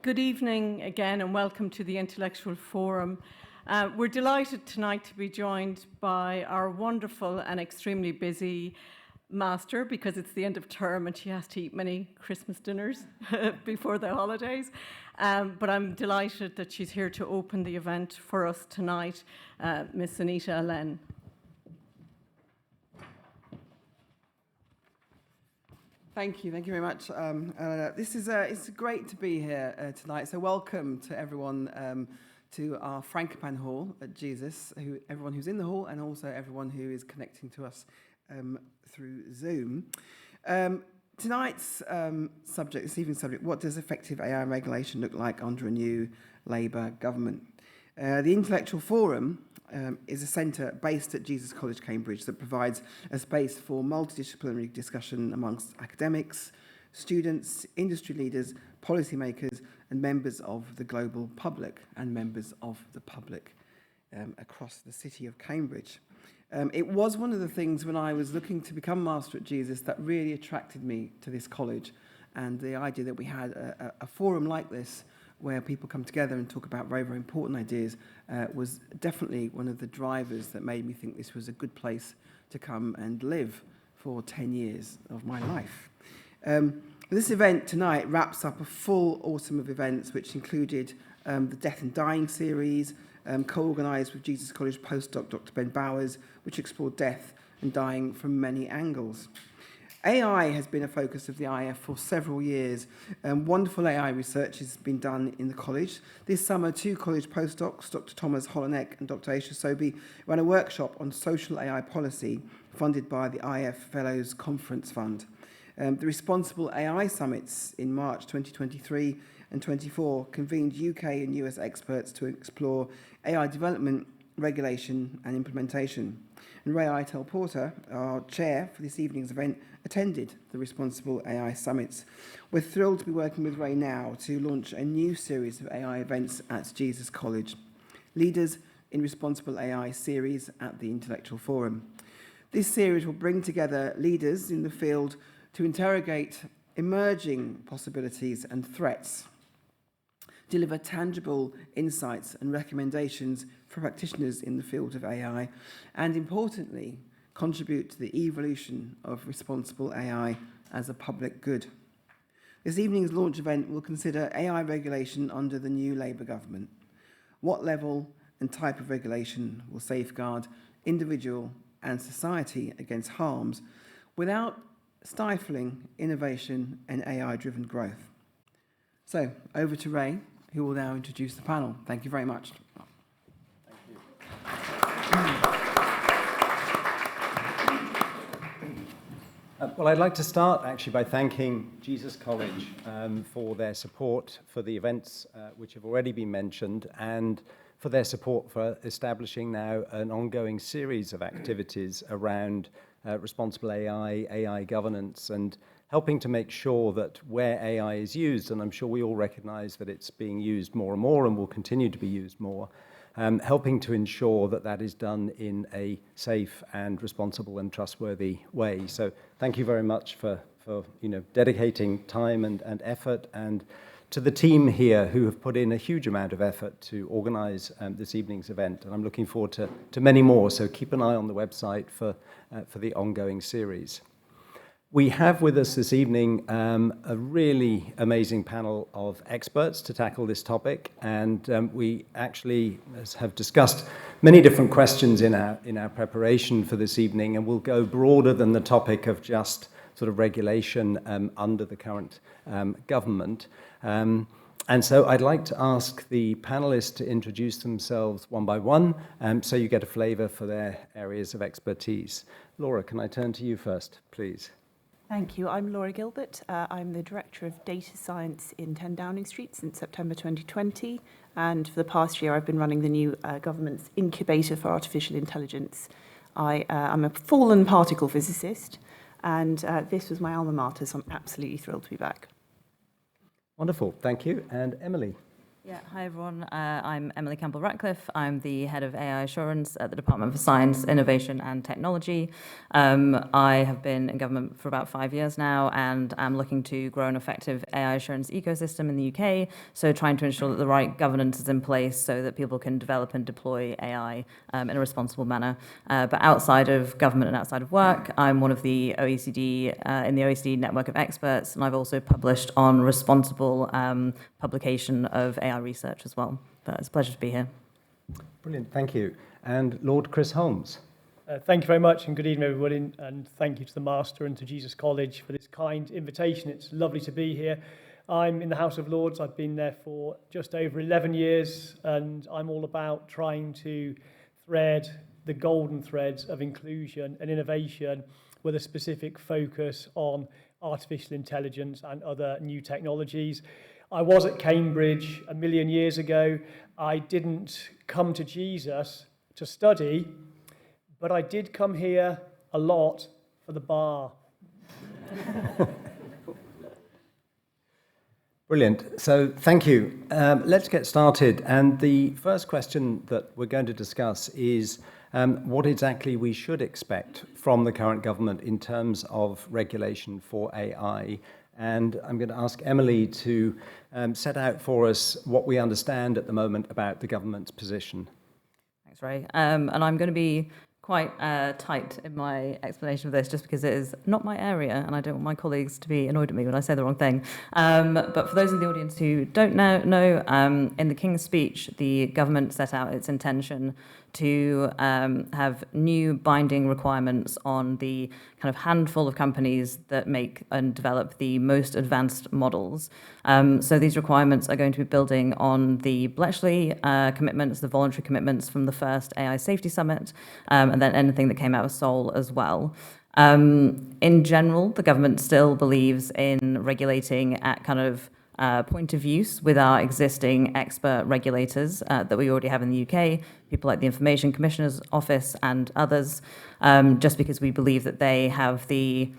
Good evening again and welcome to the Intellectual Forum. We're delighted tonight to be joined by our wonderful and extremely busy master, because it's the end of term and she has to eat many Christmas dinners before the holidays. But I'm delighted that she's here to open the event for us tonight, Miss Anita Allen. Thank you very much. It's great to be here tonight. So welcome to everyone to our Frankopan Hall at Jesus, everyone who's in the hall and also everyone who is connecting to us through Zoom. Tonight's subject, this evening's subject, what does effective AI regulation look like under a new Labour government? The Intellectual Forum is a centre based at Jesus College, Cambridge, that provides a space for multidisciplinary discussion amongst academics, students, industry leaders, policymakers, and members of the global public and members of the public across the city of Cambridge. It was one of the things when I was looking to become Master at Jesus that really attracted me to this college, and the idea that we had a forum like this where people come together and talk about very, very important ideas was definitely one of the drivers that made me think this was a good place to come and live for 10 years of my life. This event tonight wraps up a full autumn of events, which included the Death and Dying series, co-organised with Jesus College postdoc Dr. Ben Bowers, which explored death and dying from many angles. AI has been a focus of the IF for several years. Wonderful AI research has been done in the college. This summer, 2 college postdocs, Dr. Thomas Holonek and Dr. Aisha Sobi, ran a workshop on social AI policy funded by the IF Fellows Conference Fund. The Responsible AI Summits in March 2023 and 24 convened UK and US experts to explore AI development, regulation and implementation. And Ray Itel Porter, our chair for this evening's event, attended the Responsible AI Summits. We're thrilled to be working with Ray now to launch a new series of AI events at Jesus College. Leaders in Responsible AI series at the Intellectual Forum. This series will bring together leaders in the field to interrogate emerging possibilities and threats, deliver tangible insights and recommendations for practitioners in the field of AI, and importantly, contribute to the evolution of responsible AI as a public good. This evening's launch event will consider AI regulation under the new Labour government. What level and type of regulation will safeguard individual and society against harms without stifling innovation and AI-driven growth? So, over to Ray, who will now introduce the panel. Thank you very much. Well, I'd like to start actually by thanking Jesus College for their support for the events which have already been mentioned, and for their support for establishing now an ongoing series of activities around responsible AI, AI governance, and helping to make sure that where AI is used, and I'm sure we all recognize that it's being used more and more and will continue to be used more, helping to ensure that that is done in a safe and responsible and trustworthy way. So thank you very much for dedicating time and effort, and to the team here who have put in a huge amount of effort to organize this evening's event. And I'm looking forward to many more, so keep an eye on the website for the ongoing series. We have with us this evening a really amazing panel of experts to tackle this topic, and we actually have discussed many different questions in our preparation for this evening, and we'll go broader than the topic of just sort of regulation under the current government. And so I'd like to ask the panelists to introduce themselves one by one, so you get a flavour for their areas of expertise. Laura, can I turn to you first, please? Thank you. I'm Laura Gilbert. I'm the Director of Data Science in 10 Downing Street since September 2020. And for the past year, I've been running the new government's Incubator for Artificial Intelligence. I'm a fallen particle physicist, and this was my alma mater, so I'm absolutely thrilled to be back. Wonderful. Thank you. And Emily? Yeah, hi everyone. I'm Emily Campbell-Ratcliffe. I'm the head of AI assurance at the Department for Science, Innovation and Technology. I have been in government for about 5 years now, and I'm looking to grow an effective AI assurance ecosystem in the UK. So trying to ensure that the right governance is in place so that people can develop and deploy AI in a responsible manner. But outside of government and outside of work, I'm one of the OECD, in the OECD network of experts, and I've also published on responsible publication of AI research as well. But it's a pleasure to be here. Brilliant, thank you. And Lord Chris Holmes. Thank you very much, and good evening, everybody, and thank you to the Master and to Jesus College for this kind invitation. It's lovely to be here. I'm in the House of Lords. I've been there for just over 11 years, and I'm all about trying to thread the golden threads of inclusion and innovation with a specific focus on artificial intelligence and other new technologies. I was at Cambridge a million years ago. I didn't come to Jesus to study, but I did come here a lot for the bar. Brilliant. So thank you. Let's get started. And the first question that we're going to discuss is what exactly we should expect from the current government in terms of regulation for AI. And I'm going to ask Emily to set out for us what we understand at the moment about the government's position. Thanks, Ray. And I'm going to be quite tight in my explanation of this just because it is not my area and I don't want my colleagues to be annoyed at me when I say the wrong thing. But for those in the audience who don't know, in the King's Speech, the government set out its intention to have new binding requirements on the kind of handful of companies that make and develop the most advanced models. So these requirements are going to be building on the Bletchley commitments, the voluntary commitments from the first AI Safety Summit, and then anything that came out of Seoul as well. In general, the government still believes in regulating at kind of point of use with our existing expert regulators that we already have in the UK, people like the Information Commissioner's Office and others, just because we believe that they have the,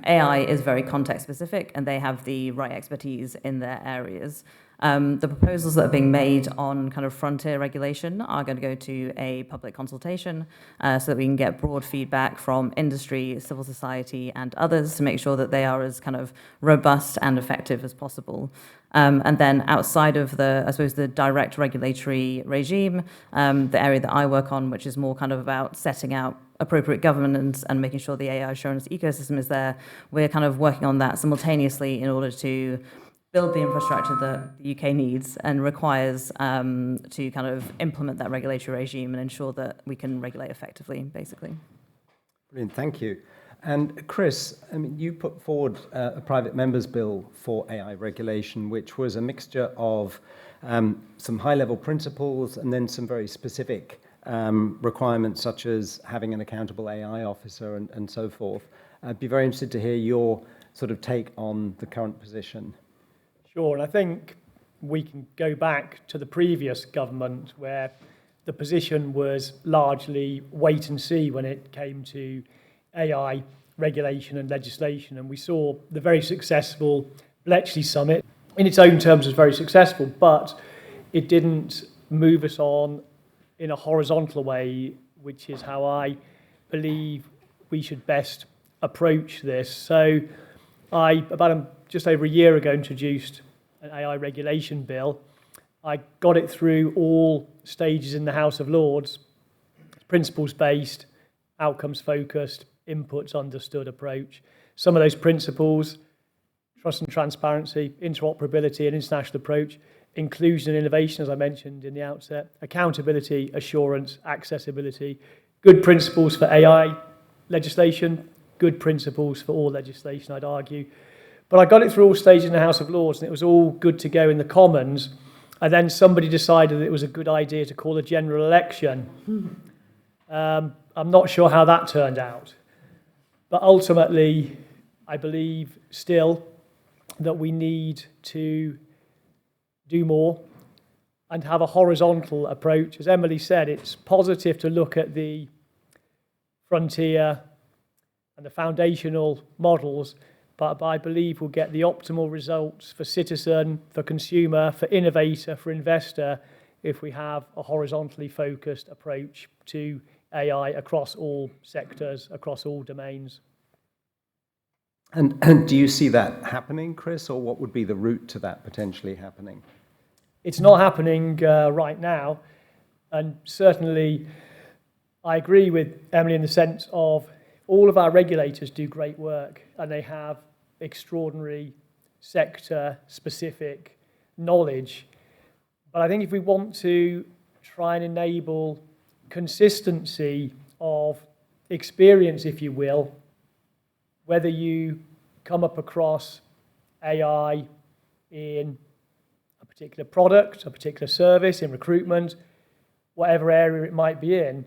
AI is very context specific and they have the right expertise in their areas. The proposals that are being made on kind of frontier regulation are going to go to a public consultation so that we can get broad feedback from industry, civil society and others to make sure that they are as kind of robust and effective as possible. And then outside of the direct regulatory regime, the area that I work on, which is more kind of about setting out appropriate governance and making sure the AI assurance ecosystem is there, we're kind of working on that simultaneously in order to build the infrastructure that the UK needs and requires to kind of implement that regulatory regime and ensure that we can regulate effectively, basically. Brilliant, thank you. And Chris, I mean, you put forward a private member's bill for AI regulation, which was a mixture of some high-level principles and then some very specific requirements, such as having an accountable AI officer and so forth. I'd be very interested to hear your sort of take on the current position. Sure, and I think we can go back to the previous government where the position was largely wait and see when it came to AI regulation and legislation. And we saw the very successful Bletchley Summit. In its own terms was very successful, but it didn't move us on in a horizontal way, which is how I believe we should best approach this. So I, just over a year ago, introduced an AI regulation bill. I got it through all stages in the House of Lords, principles-based, outcomes-focused, inputs understood approach. Some of those principles, trust and transparency, interoperability and international approach, inclusion and innovation, as I mentioned in the outset, accountability, assurance, accessibility, good principles for AI legislation, good principles for all legislation, I'd argue. But I got it through all stages in the House of Lords, and it was all good to go in the Commons. And then somebody decided that it was a good idea to call a general election. I'm not sure how that turned out. But ultimately, I believe still that we need to do more and have a horizontal approach. As Emily said, it's positive to look at the frontier and the foundational models, but I believe we'll get the optimal results for citizen, for consumer, for innovator, for investor, if we have a horizontally focused approach to AI across all sectors, across all domains. And do you see that happening, Chris, or what would be the route to that potentially happening? It's not happening right now, and certainly I agree with Emily in the sense of all of our regulators do great work and they have extraordinary sector-specific knowledge. But I think if we want to try and enable consistency of experience, if you will, whether you come up across AI in a particular product, a particular service, in recruitment, whatever area it might be in,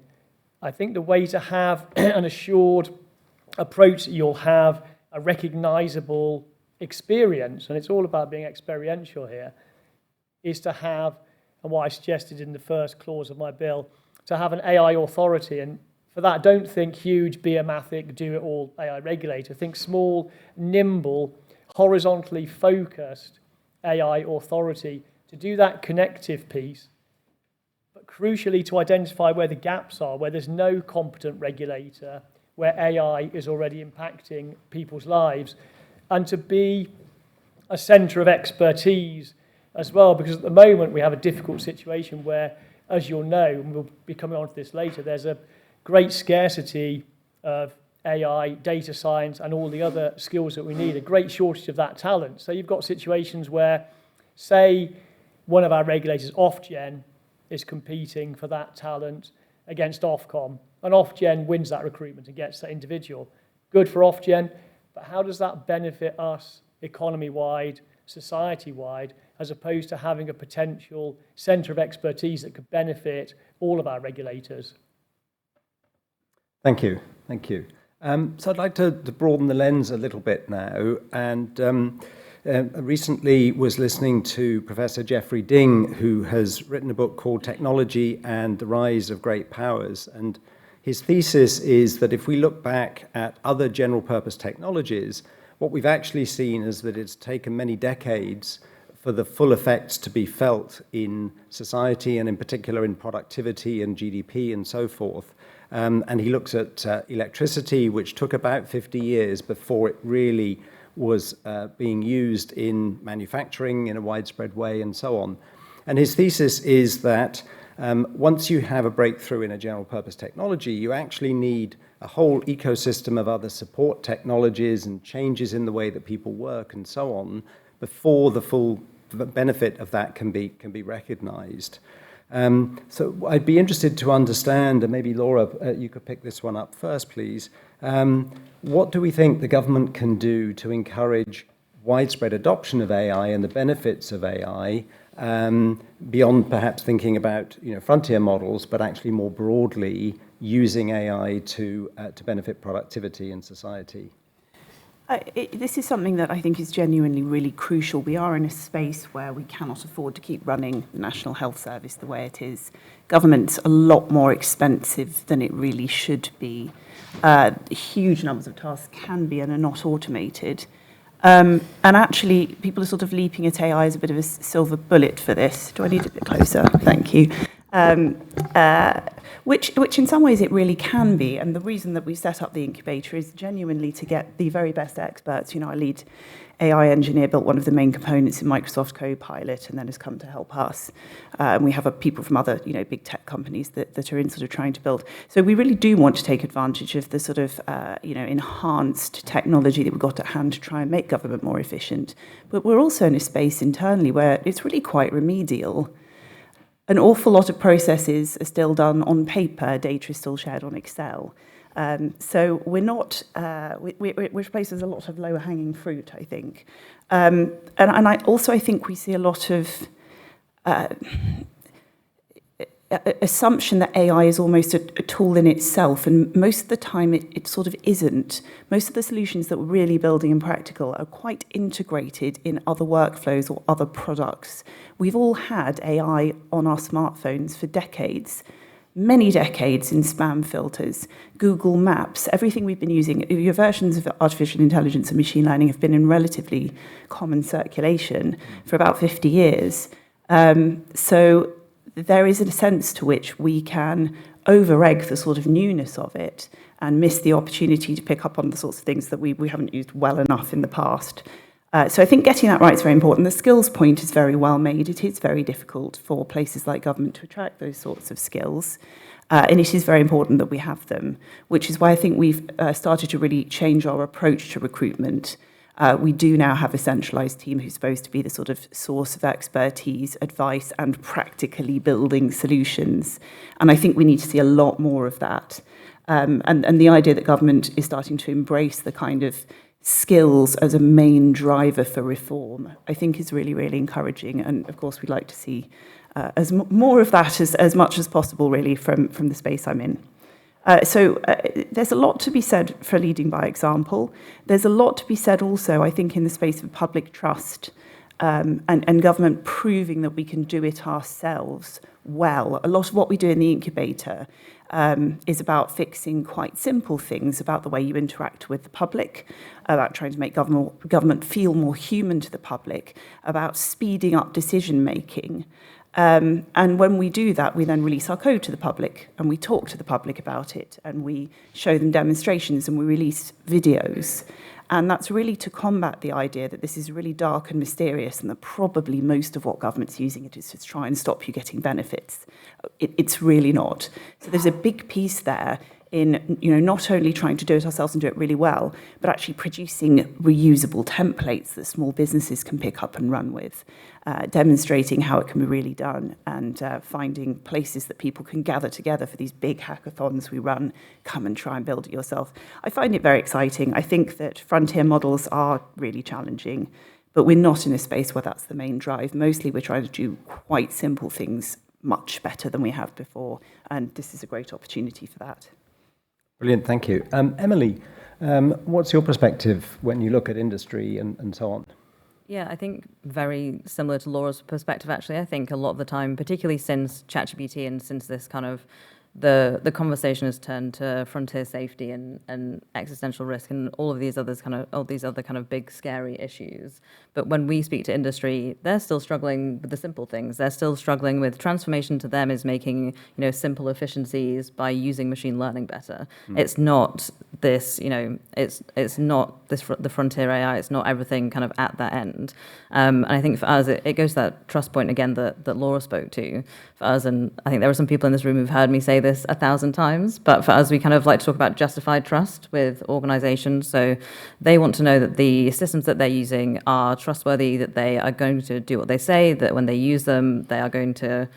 I think the way to have an assured approach that you'll have a recognizable experience, and it's all about being experiential here, is to have, and what I suggested in the first clause of my bill, to have an AI authority. And for that, don't think huge, behemathic, do-it-all AI regulator. Think small, nimble, horizontally focused AI authority to do that connective piece, but crucially to identify where the gaps are, where there's no competent regulator, where AI is already impacting people's lives, and to be a centre of expertise as well, because at the moment we have a difficult situation where, as you'll know, and we'll be coming on to this later, there's a great scarcity of AI, data science, and all the other skills that we need, a great shortage of that talent. So you've got situations where, say, one of our regulators, Ofgem, is competing for that talent against Ofcom, and Ofgem wins that recruitment and gets that individual. Good for Ofgem, but how does that benefit us economy-wide, society-wide, as opposed to having a potential centre of expertise that could benefit all of our regulators? Thank you. Thank you. So I'd like to broaden the lens a little bit now, and recently was listening to Professor Jeffrey Ding, who has written a book called Technology and the Rise of Great Powers. And his thesis is that if we look back at other general purpose technologies, what we've actually seen is that it's taken many decades for the full effects to be felt in society, and in particular in productivity and GDP and so forth. And he looks at electricity, which took about 50 years before it really was being used in manufacturing in a widespread way and so on. And his thesis is that once you have a breakthrough in a general purpose technology, you actually need a whole ecosystem of other support technologies and changes in the way that people work and so on before the full benefit of that can be recognized. So I'd be interested to understand, and maybe Laura, you could pick this one up first, please. What do we think the government can do to encourage widespread adoption of AI and the benefits of AI, beyond perhaps thinking about frontier models, but actually more broadly using AI to benefit productivity in society? This is something that I think is genuinely really crucial. We are in a space where we cannot afford to keep running the National Health Service the way it is. Government's a lot more expensive than it really should be. Huge numbers of tasks can be and are not automated. And actually, people are sort of leaping at AI as a bit of a silver bullet for this. Do I need it a bit closer? Thank you. Which in some ways it really can be. And the reason that we set up the incubator is genuinely to get the very best experts. Our lead AI engineer built one of the main components in Microsoft Copilot and then has come to help us. And we have people from other, big tech companies that are in sort of trying to build. So we really do want to take advantage of the sort of, enhanced technology that we've got at hand to try and make government more efficient. But we're also in a space internally where it's really quite remedial. An awful lot of processes are still done on paper, data is still shared on Excel. So we're not, which places a lot of lower hanging fruit, I think. And I think we see a lot of assumption that AI is almost a tool in itself, and most of the time it sort of isn't. Most of the solutions that we're really building in practical are quite integrated in other workflows or other products. We've all had AI on our smartphones for decades. many decades in spam filters, Google Maps, everything we've been using, your versions of artificial intelligence and machine learning have been in relatively common circulation for about 50 years. So there is a sense to which we can over-egg the sort of newness of it and miss the opportunity to pick up on the sorts of things that we haven't used well enough in the past. So I think getting that right is very important. The skills point is very well made. It is very difficult for places like government to attract those sorts of skills. And it is very important that we have them, which is why I think we've started to really change our approach to recruitment. We do now have a centralised team who's supposed to be the sort of source of expertise, advice, and practically building solutions. And I think we need to see a lot more of that. And the idea that government is starting to embrace the kind of skills as a main driver for reform, I think is really, really encouraging. And of course, we'd like to see more of that as much as possible, really, from the space I'm in. So there's a lot to be said for leading by example. There's a lot to be said also, I think, in the space of public trust and government proving that we can do it ourselves well. A lot of what we do in the Incubator is about fixing quite simple things about the way you interact with the public, about trying to make government feel more human to the public, about speeding up decision making. And when we do that, we then release our code to the public and we talk to the public about it and we show them demonstrations and we release videos. And that's really to combat the idea that this is really dark and mysterious and that probably most of what government's using it is to try and stop you getting benefits. It's really not. So there's a big piece there in, not only trying to do it ourselves and do it really well, but actually producing reusable templates that small businesses can pick up and run with, demonstrating how it can be really done and finding places that people can gather together for these big hackathons we run, come and try and build it yourself. I find it very exciting. I think that frontier models are really challenging, but we're not in a space where that's the main drive. Mostly we're trying to do quite simple things much better than we have before, and this is a great opportunity for that. Brilliant, thank you. Emily, what's your perspective when you look at industry and so on? Yeah, I think very similar to Laura's perspective, actually. I think a lot of the time, particularly since ChatGPT and since this kind of the conversation has turned to frontier safety and existential risk and all these other kind of big scary issues. But when we speak to industry, they're still struggling with the simple things. They're still struggling with transformation to them is making simple efficiencies by using machine learning better. It's not this it's not this the frontier AI. It's not everything kind of at that end. And I think for us it goes to that trust point again that Laura spoke to. For us, and I think there are some people in this room who've heard me say this 1,000 times, but for us, we kind of like to talk about justified trust with organizations. So they want to know that the systems that they're using are trustworthy, that they are going to do what they say, that when they use them, they are going to,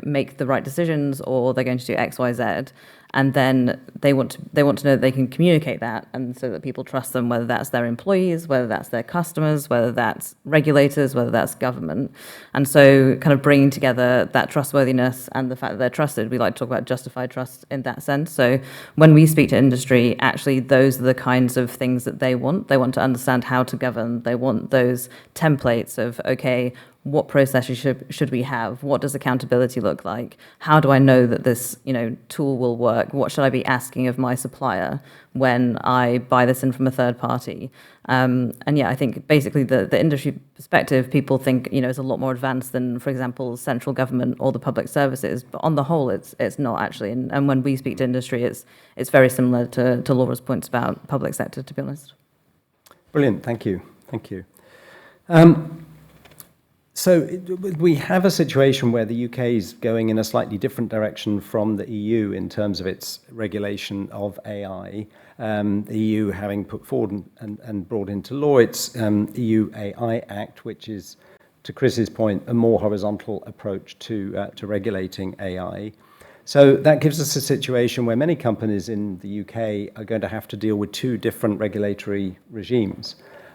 make the right decisions, or they're going to do X, Y, Z. And then they want to know that they can communicate that, and so that people trust them, whether that's their employees, whether that's their customers, whether that's regulators, whether that's government. And so kind of bringing together that trustworthiness and the fact that they're trusted, we like to talk about justified trust in that sense. So when we speak to industry, actually those are the kinds of things that they want. They want to understand how to govern. They want those templates of, okay, what processes should we have? What does accountability look like? How do I know that this tool will work? What should I be asking of my supplier when I buy this in from a third party? And yeah, I think basically the industry perspective, people think is a lot more advanced than, for example, central government or the public services. But on the whole, it's not actually. And when we speak to industry, it's very similar to Laura's points about public sector, to be honest. Brilliant, thank you. So we have a situation where the UK is going in a slightly different direction from the EU in terms of its regulation of AI. The EU having put forward and brought into law its EU AI Act, which is, to Chris's point, a more horizontal approach to regulating AI. So that gives us a situation where many companies in the UK are going to have to deal with two different regulatory regimes.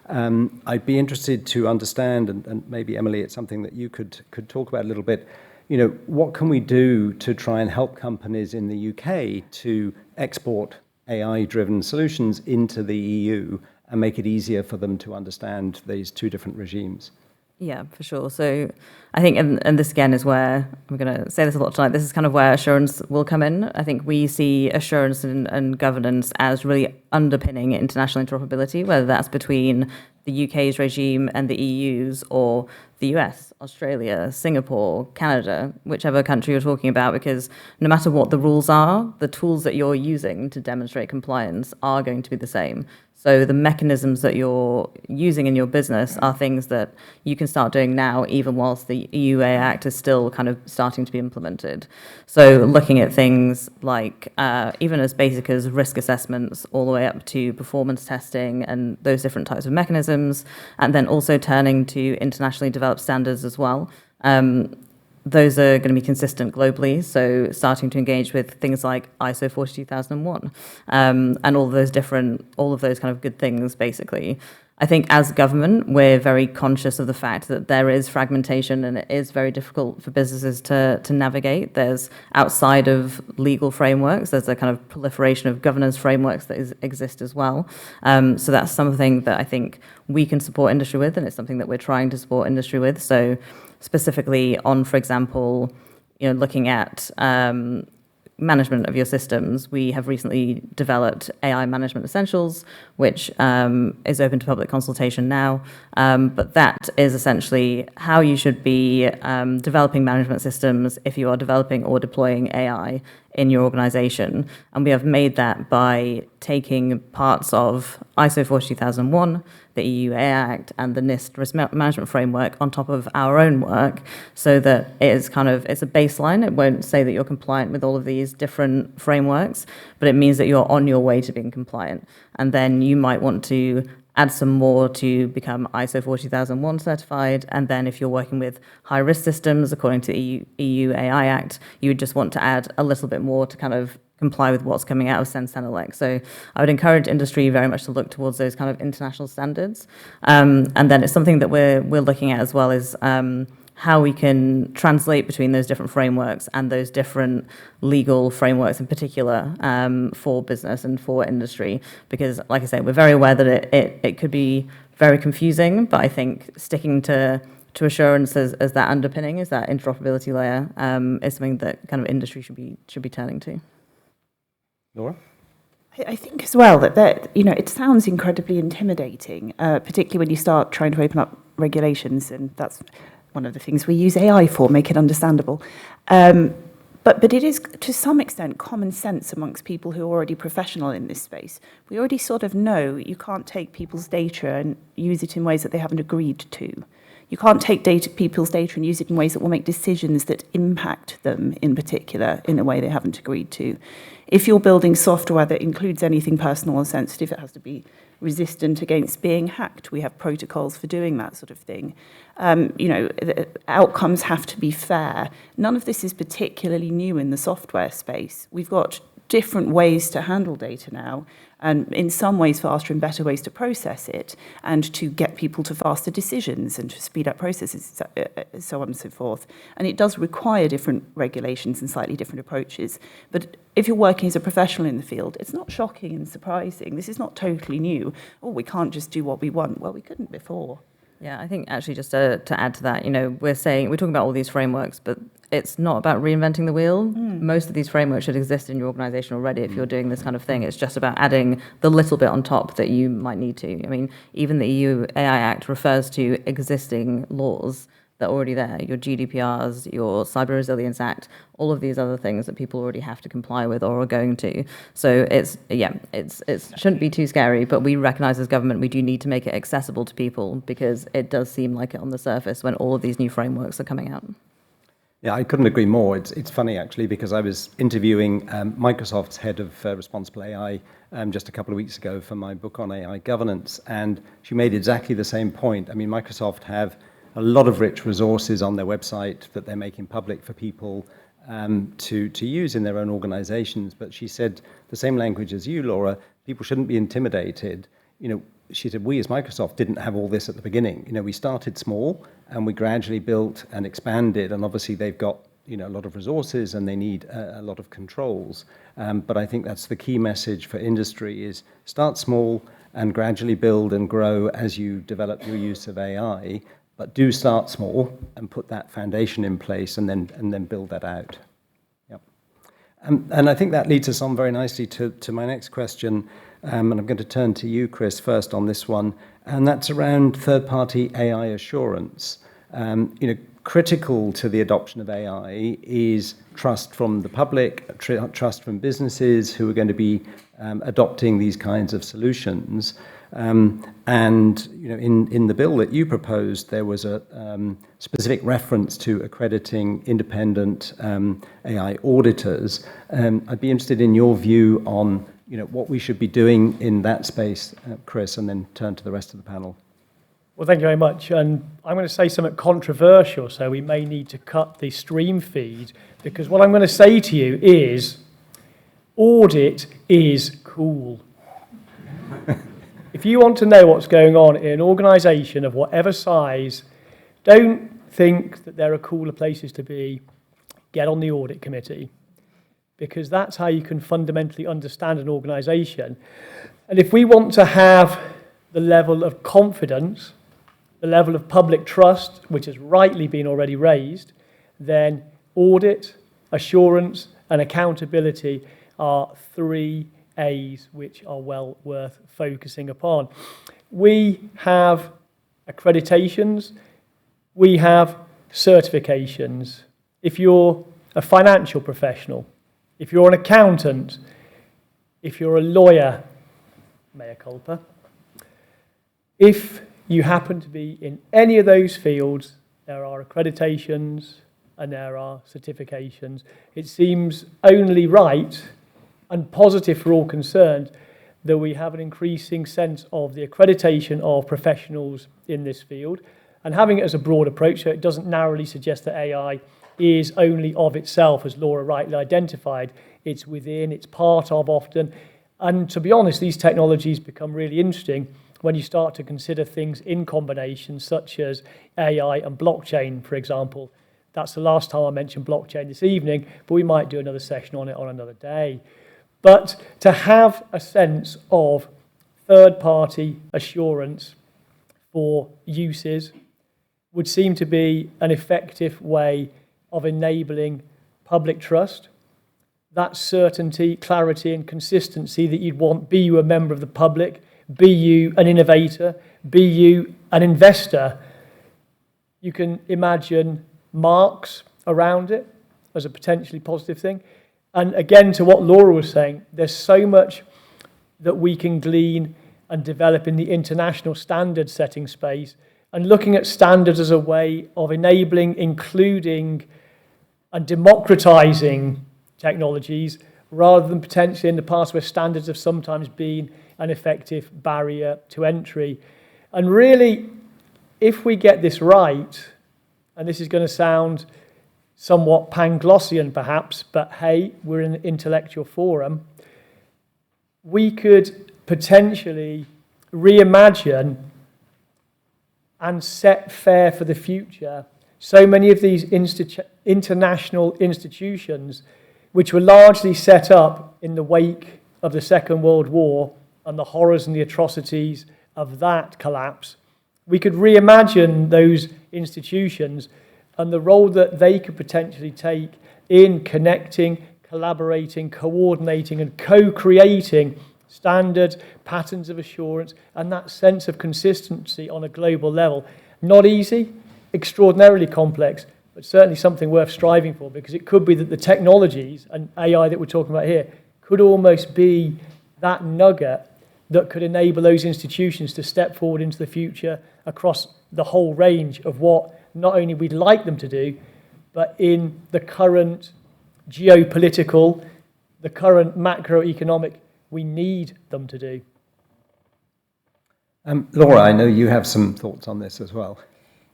I'd be interested to understand, and maybe Emily, it's something that you could talk about a little bit. What can we do to try and help companies in the UK to export AI-driven solutions into the EU and make it easier for them to understand these two different regimes? Yeah, for sure. So I think, and this again is where, I'm going to say this a lot tonight, this is kind of where assurance will come in. I think we see assurance and governance as really underpinning international interoperability, whether that's between the UK's regime and the EU's, or the US, Australia, Singapore, Canada, whichever country you're talking about, because no matter what the rules are, the tools that you're using to demonstrate compliance are going to be the same. So the mechanisms that you're using in your business are things that you can start doing now, even whilst the EU-AI Act is still kind of starting to be implemented. So looking at things like even as basic as risk assessments, all the way up to performance testing and those different types of mechanisms, and then also turning to internationally developed standards as well. Those are going to be consistent globally, so starting to engage with things like ISO 42001 and all of those kind of good things, basically. I think as government, we're very conscious of the fact that there is fragmentation and it is very difficult for businesses to navigate. There's outside of legal frameworks, there's a kind of proliferation of governance frameworks that exist as well. So that's something that I think we can support industry with, and it's something that we're trying to support industry with. So specifically on, for example, looking at management of your systems, we have recently developed AI Management Essentials, which is open to public consultation now. But that is essentially how you should be developing management systems if you are developing or deploying AI in your organization. And we have made that by taking parts of ISO 42001, the EU-AI Act, and the NIST Risk Management Framework on top of our own work, so that it's a baseline. It won't say that you're compliant with all of these different frameworks, but it means that you're on your way to being compliant. And then you might want to add some more to become ISO 42001 certified. And then if you're working with high-risk systems, according to the EU-AI Act, you would just want to add a little bit more to kind of comply with what's coming out of Sensenelec. So I would encourage industry very much to look towards those kind of international standards. And then it's something that we're looking at as well is how we can translate between those different frameworks and those different legal frameworks in particular for business and for industry. Because, like I say, we're very aware that it could be very confusing, but I think sticking to assurance as that underpinning, as that interoperability layer, is something that kind of industry should be turning to. Laura? I think as well that it sounds incredibly intimidating, particularly when you start trying to open up regulations, and that's one of the things we use AI for, make it understandable. But it is, to some extent, common sense amongst people who are already professional in this space. We already sort of know you can't take people's data and use it in ways that they haven't agreed to. You can't take people's data and use it in ways that will make decisions that impact them in particular in a way they haven't agreed to. If you're building software that includes anything personal or sensitive, it has to be resistant against being hacked. We have protocols for doing that sort of thing. The outcomes have to be fair. None of this is particularly new in the software space. We've got different ways to handle data now, and in some ways faster and better ways to process it, and to get people to faster decisions and to speed up processes, so on and so forth. And it does require different regulations and slightly different approaches. But if you're working as a professional in the field, it's not shocking and surprising. This is not totally new. Oh, we can't just do what we want. Well, we couldn't before. Yeah, I think actually just to add to that, we're talking about all these frameworks, but it's not about reinventing the wheel. Most of these frameworks should exist in your organization already if you're doing this kind of thing. It's just about adding the little bit on top that you might need to. I mean, even the EU-AI Act refers to existing laws that are already there, your GDPRs, your Cyber Resilience Act, all of these other things that people already have to comply with or are going to. So it shouldn't be too scary, but we recognize as government we do need to make it accessible to people, because it does seem like it on the surface when all of these new frameworks are coming out. Yeah, I couldn't agree more. It's funny, actually, because I was interviewing Microsoft's head of responsible AI just a couple of weeks ago for my book on AI governance, and she made exactly the same point. I mean, Microsoft have a lot of rich resources on their website that they're making public for people to use in their own organizations. But she said the same language as you, Laura, people shouldn't be intimidated. She said, we as Microsoft didn't have all this at the beginning. We started small and we gradually built and expanded, and obviously they've got a lot of resources and they need a lot of controls. But I think that's the key message for industry is start small and gradually build and grow as you develop your use of AI. but do start small and put that foundation in place and then build that out. Yep. And I think that leads us on very nicely to my next question, and I'm going to turn to you, Chris, first on this one, and that's around third-party AI assurance. Critical to the adoption of AI is trust from the public, trust from businesses who are going to be adopting these kinds of solutions. And in the bill that you proposed, there was a specific reference to accrediting independent AI auditors. I'd be interested in your view on what we should be doing in that space, Chris, and then turn to the rest of the panel. Well, thank you very much. And I'm going to say something controversial, so we may need to cut the stream feed, because what I'm going to say to you is audit is cool. If you want to know what's going on in an organisation of whatever size, don't think that there are cooler places to be. Get on the audit committee, because that's how you can fundamentally understand an organisation. And if we want to have the level of confidence, the level of public trust, which has rightly been already raised, then audit, assurance, and accountability are 3 A's which are well worth focusing upon. We have accreditations, we have certifications. If you're a financial professional, if you're an accountant, if you're a lawyer, mea culpa, if you happen to be in any of those fields, there are accreditations and there are certifications. It seems only right and positive for all concerned that we have an increasing sense of the accreditation of professionals in this field, and having it as a broad approach, so it doesn't narrowly suggest that AI is only of itself, as Laura rightly identified. It's within, it's part of often. And to be honest, these technologies become really interesting when you start to consider things in combination, such as AI and blockchain, for example. That's the last time I mentioned blockchain this evening, but we might do another session on it on another day. But to have a sense of third-party assurance for uses would seem to be an effective way of enabling public trust, that certainty, clarity, and consistency that you'd want, be you a member of the public, be you an innovator, be you an investor. You can imagine marks around it as a potentially positive thing. And again, to what Laura was saying, there's so much that we can glean and develop in the international standard setting space, and looking at standards as a way of enabling, including, and democratizing technologies, rather than potentially in the past where standards have sometimes been an effective barrier to entry. And really, if we get this right, and this is going to sound somewhat Panglossian perhaps, but hey, we're in an intellectual forum, we could potentially reimagine and set fair for the future so many of these international institutions, which were largely set up in the wake of the Second World War and the horrors and the atrocities of that collapse. We could reimagine those institutions and the role that they could potentially take in connecting, collaborating, coordinating, and co-creating standards, patterns of assurance, and that sense of consistency on a global level. Not easy, extraordinarily complex, but certainly something worth striving for, because it could be that the technologies and AI that we're talking about here could almost be that nugget that could enable those institutions to step forward into the future across the whole range of what not only we'd like them to do, but in the current geopolitical, the current macroeconomic, we need them to do. Laura, I know you have some thoughts on this as well.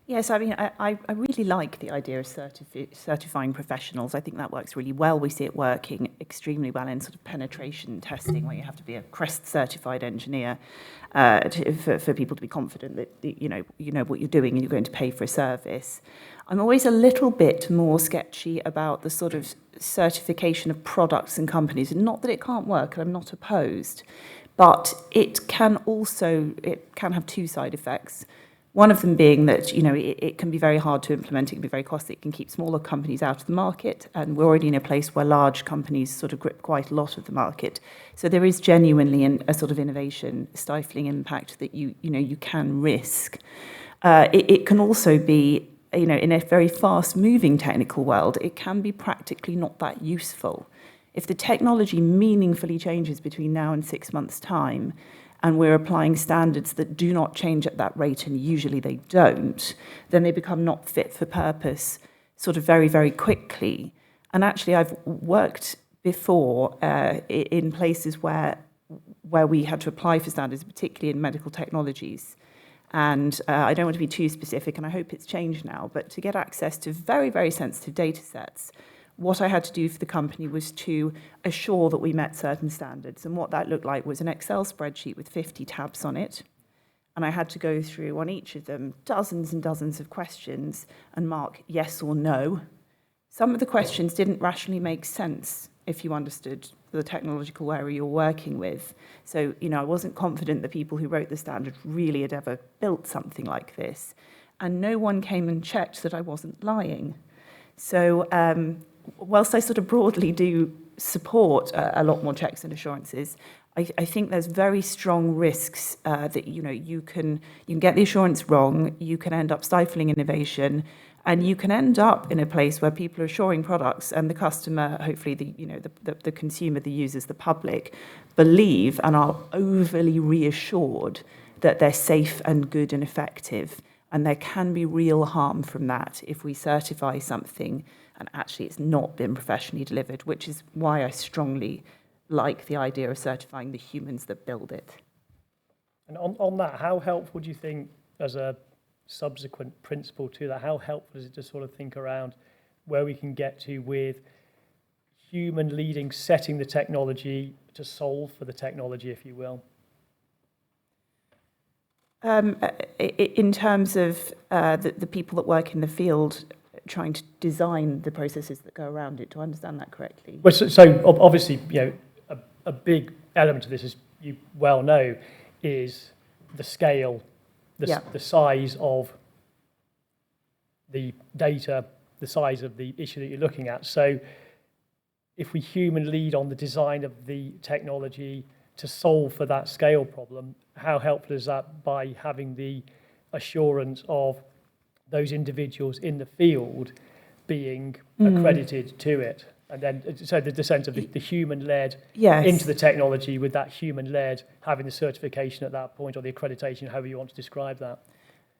Yes, I mean, I really like the idea of certifying professionals. I think that works really well. We see it working extremely well in sort of penetration testing, where you have to be a CREST certified engineer for people to be confident that you know what you're doing and you're going to pay for a service. I'm always a little bit more sketchy about the sort of certification of products and companies. And not that it can't work, and I'm not opposed, but it can have two side effects. One of them being that, it can be very hard to implement, it can be very costly, it can keep smaller companies out of the market, and we're already in a place where large companies sort of grip quite a lot of the market. So there is genuinely a sort of innovation stifling impact that you can risk. It can also be, in a very fast-moving technical world, it can be practically not that useful. If the technology meaningfully changes between now and 6 months' time, and we're applying standards that do not change at that rate, and usually they don't, then they become not fit for purpose sort of very, very quickly. And actually, I've worked before in places where we had to apply for standards, particularly in medical technologies. And I don't want to be too specific, and I hope it's changed now, but to get access to very, very sensitive data sets, what I had to do for the company was to assure that we met certain standards. And what that looked like was an Excel spreadsheet with 50 tabs on it. And I had to go through on each of them dozens and dozens of questions and mark yes or no. Some of the questions didn't rationally make sense if you understood the technological area you're working with. So, I wasn't confident the people who wrote the standard really had ever built something like this. And no one came and checked that I wasn't lying. So, whilst I sort of broadly do support a lot more checks and assurances, I think there's very strong risks that you can get the assurance wrong, you can end up stifling innovation, and you can end up in a place where people are assuring products and the customer, hopefully the consumer, the users, the public, believe and are overly reassured that they're safe and good and effective. And there can be real harm from that if we certify something and actually it's not been professionally delivered, which is why I strongly like the idea of certifying the humans that build it. And on that, how helpful do you think, as a subsequent principle to that, how helpful is it to sort of think around where we can get to with human leading, setting the technology to solve for the technology, if you will? In terms of the people that work in the field trying to design the processes that go around it, do I understand that correctly? Well, so obviously, a big element of this, as you well know, is the scale, the size of the data, the size of the issue that you're looking at. So if we human lead on the design of the technology to solve for that scale problem, how helpful is that by having the assurance of those individuals in the field being accredited to it? And then, so the sense of the human-led into the technology, with that human-led having the certification at that point, or the accreditation, however you want to describe that.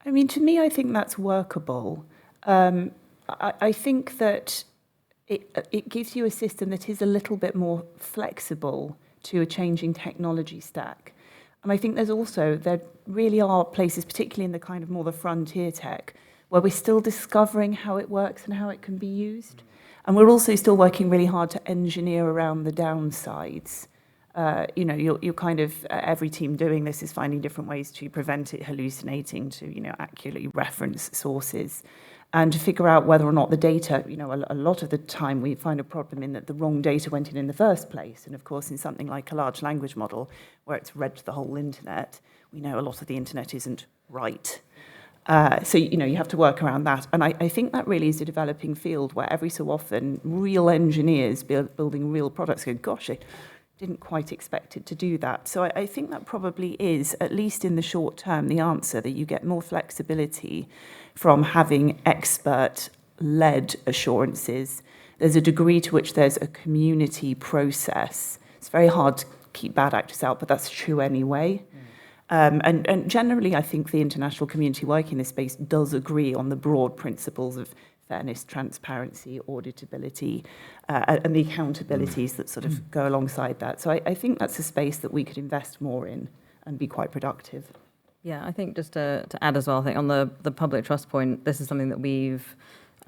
I mean, to me, I think that's workable. I think that it gives you a system that is a little bit more flexible to a changing technology stack. And I think there really are places, particularly in the kind of more the frontier tech, where we're still discovering how it works and how it can be used. And we're also still working really hard to engineer around the downsides. You're kind of, every team doing this is finding different ways to prevent it hallucinating, to, accurately reference sources, and to figure out whether or not the data, a lot of the time we find a problem in that the wrong data went in the first place. And of course, in something like a large language model, where it's read the whole internet, we know a lot of the internet isn't right. So, you have to work around that. And I think that really is a developing field where every so often real engineers building real products go, gosh, I didn't quite expect it to do that. So I think that probably is, at least in the short term, the answer, that you get more flexibility from having expert-led assurances. There's a degree to which there's a community process. It's very hard to keep bad actors out, but that's true anyway. And generally, I think the international community working in this space does agree on the broad principles of fairness, transparency, auditability, and the accountabilities that sort of go alongside that. So I think that's a space that we could invest more in and be quite productive. Yeah, I think just to add as well, I think on the public trust point, this is something that we've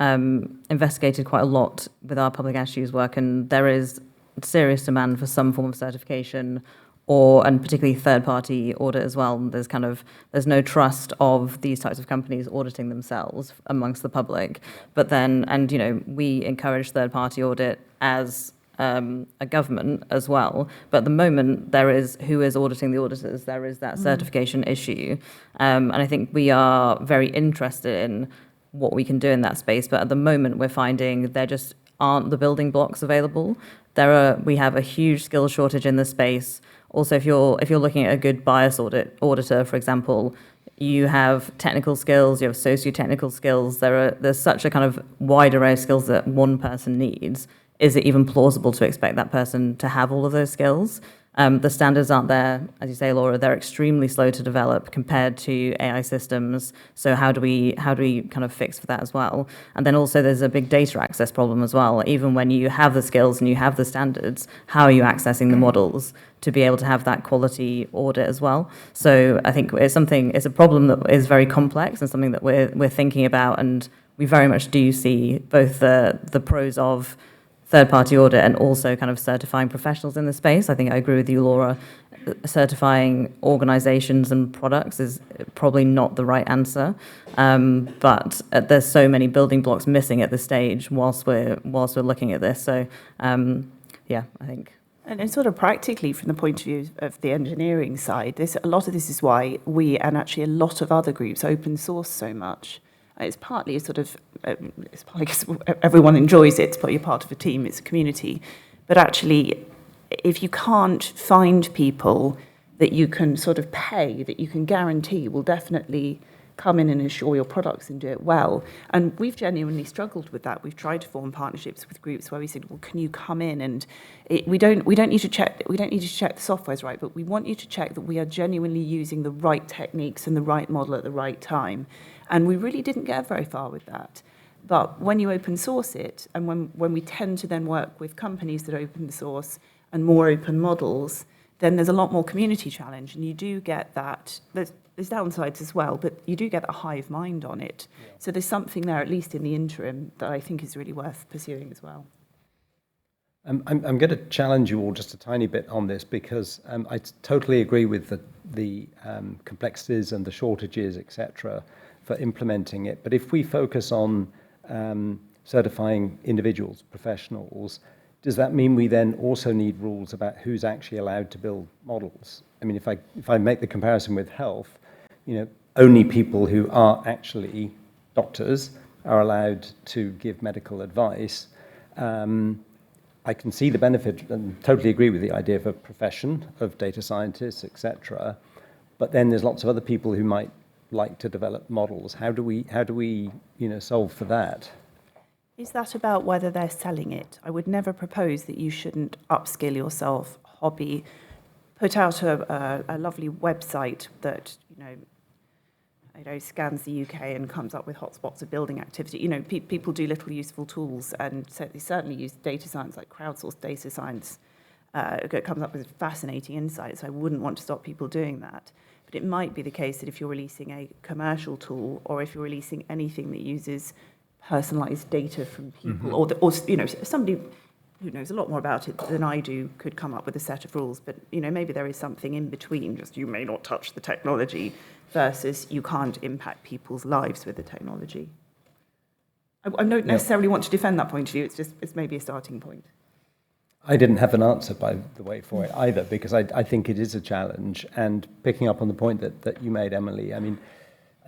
investigated quite a lot with our public attitudes work, and there is serious demand for some form of certification, and particularly third-party audit as well. There's no trust of these types of companies auditing themselves amongst the public. But then, we encourage third-party audit as a government as well. But at the moment, there is who is auditing the auditors. There is that certification issue. And I think we are very interested in what we can do in that space. But at the moment, we're finding there just aren't the building blocks available. We have a huge skill shortage in this space. Also, if you're looking at a good bias auditor, for example, you have technical skills, you have socio-technical skills. There's such a kind of wide array of skills that one person needs. Is it even plausible to expect that person to have all of those skills? The standards aren't there, as you say, Laura. They're extremely slow to develop compared to AI systems. So how do we kind of fix for that as well? And then also there's a big data access problem as well. Even when you have the skills and you have the standards, how are you accessing the models to be able to have that quality audit as well? So I think it's a problem that is very complex and something that we're thinking about, and we very much do see both the pros of third-party audit and also kind of certifying professionals in the space. I think I agree with you, Laura. Certifying organizations and products is probably not the right answer, but there's so many building blocks missing at this stage whilst we're looking at this. So, yeah, I think. And sort of practically, from the point of view of the engineering side, a lot of this is why we, and actually a lot of other groups, open source so much. It's partly I guess everyone enjoys it, but you're part of a team, it's a community. But actually, if you can't find people that you can sort of pay, that you can guarantee will definitely come in and ensure your products and do it well. And we've genuinely struggled with that. We've tried to form partnerships with groups where we said, well, can you come in? And we don't need to check the software's right, but we want you to check that we are genuinely using the right techniques and the right model at the right time. And we really didn't get very far with that. But when you open source it, and when we tend to then work with companies that open source and more open models, then there's a lot more community challenge, and you do get that. There's downsides as well, but you do get a hive mind on it. Yeah. So there's something there, at least in the interim, that I think is really worth pursuing as well. I'm going to challenge you all just a tiny bit on this, because I totally agree with the complexities and the shortages, etc., for implementing it. But if we focus on certifying individuals, professionals, does that mean we then also need rules about who's actually allowed to build models? I mean, if I make the comparison with health, only people who are actually doctors are allowed to give medical advice. I can see the benefit and totally agree with the idea of a profession of data scientists, etc. But then there's lots of other people who might like to develop models. How do we solve for that? Is that about whether they're selling it? I would never propose that you shouldn't upskill yourself, hobby, put out a lovely website that scans the UK and comes up with hotspots of building activity. People do little useful tools, and so they certainly use data science, like crowdsourced data science. It comes up with fascinating insights. I wouldn't want to stop people doing that. But it might be the case that if you're releasing a commercial tool, or if you're releasing anything that uses personalized data from people, or somebody who knows a lot more about it than I do could come up with a set of rules. But maybe there is something in between. Just you may not touch the technology, versus you can't impact people's lives with the technology. I don't necessarily want to defend that point of view. It's maybe a starting point. I didn't have an answer, by the way, for it either, because I think it is a challenge. And picking up on the point that you made, Emily, I mean,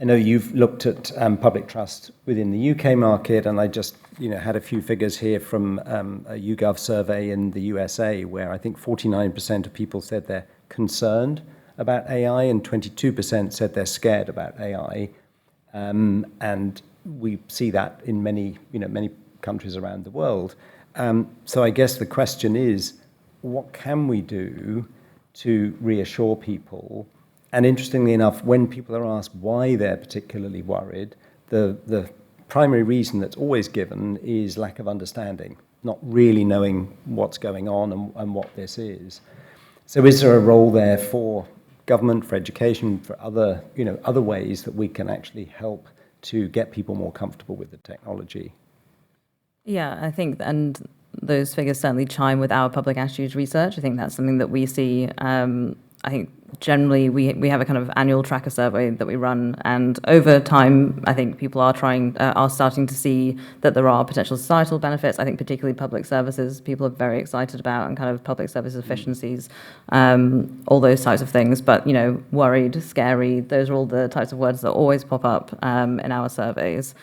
I know you've looked at public trust within the UK market, and I just had a few figures here from a YouGov survey in the USA, where I think 49% of people said they're concerned about AI, and 22% said they're scared about AI. And we see that in many countries around the world. So I guess the question is, what can we do to reassure people? And interestingly enough, when people are asked why they're particularly worried, the primary reason that's always given is lack of understanding, not really knowing what's going on and what this is. So is there a role there for government, for education, for other ways that we can actually help to get people more comfortable with the technology? Yeah, I think, and those figures certainly chime with our public attitudes research. I think that's something that we see I think generally we have a kind of annual tracker survey that we run, and over time, I think people are starting to see that there are potential societal benefits. I think particularly public services, people are very excited about, and kind of public service efficiencies, all those types of things. But, worried, scary, those are all the types of words that always pop up in our surveys.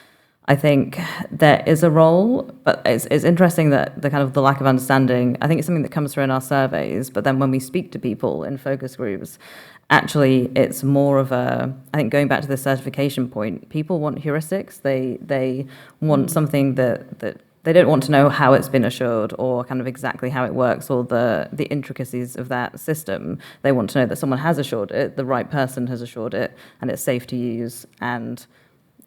I think there is a role, but it's interesting that the lack of understanding, I think it's something that comes through in our surveys, but then when we speak to people in focus groups, actually it's more of I think going back to the certification point, people want heuristics. They want something that they don't want to know how it's been assured or kind of exactly how it works or the intricacies of that system. They want to know that someone has assured it, the right person has assured it, and it's safe to use, and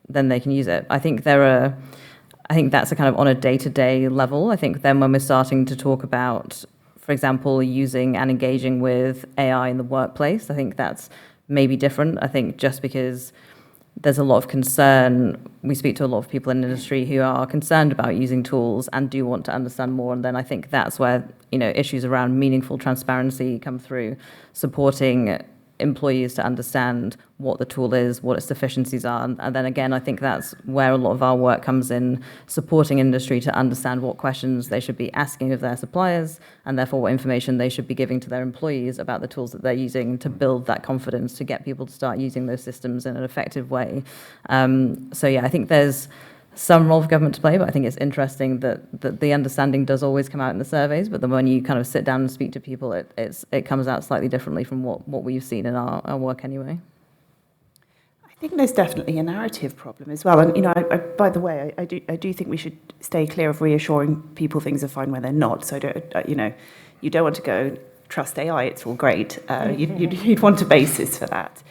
then they can use it. I think that's a kind of on a day-to-day level. I think then when we're starting to talk about, for example, using and engaging with AI in the workplace, I think that's maybe different. I think just because there's a lot of concern, we speak to a lot of people in the industry who are concerned about using tools and do want to understand more, and then I think that's where, issues around meaningful transparency come through, supporting employees to understand what the tool is, what its deficiencies are. And then again, I think that's where a lot of our work comes in, supporting industry to understand what questions they should be asking of their suppliers, and therefore what information they should be giving to their employees about the tools that they're using to build that confidence, to get people to start using those systems in an effective way. I think there's some role for government to play, but I think it's interesting that the understanding does always come out in the surveys, but then when you kind of sit down and speak to people, it comes out slightly differently from what we've seen in our work anyway. I think there's definitely a narrative problem as well. And, I by the way, I do think we should stay clear of reassuring people things are fine when they're not. So, you don't want to go, trust AI, it's all great. You'd want a basis for that.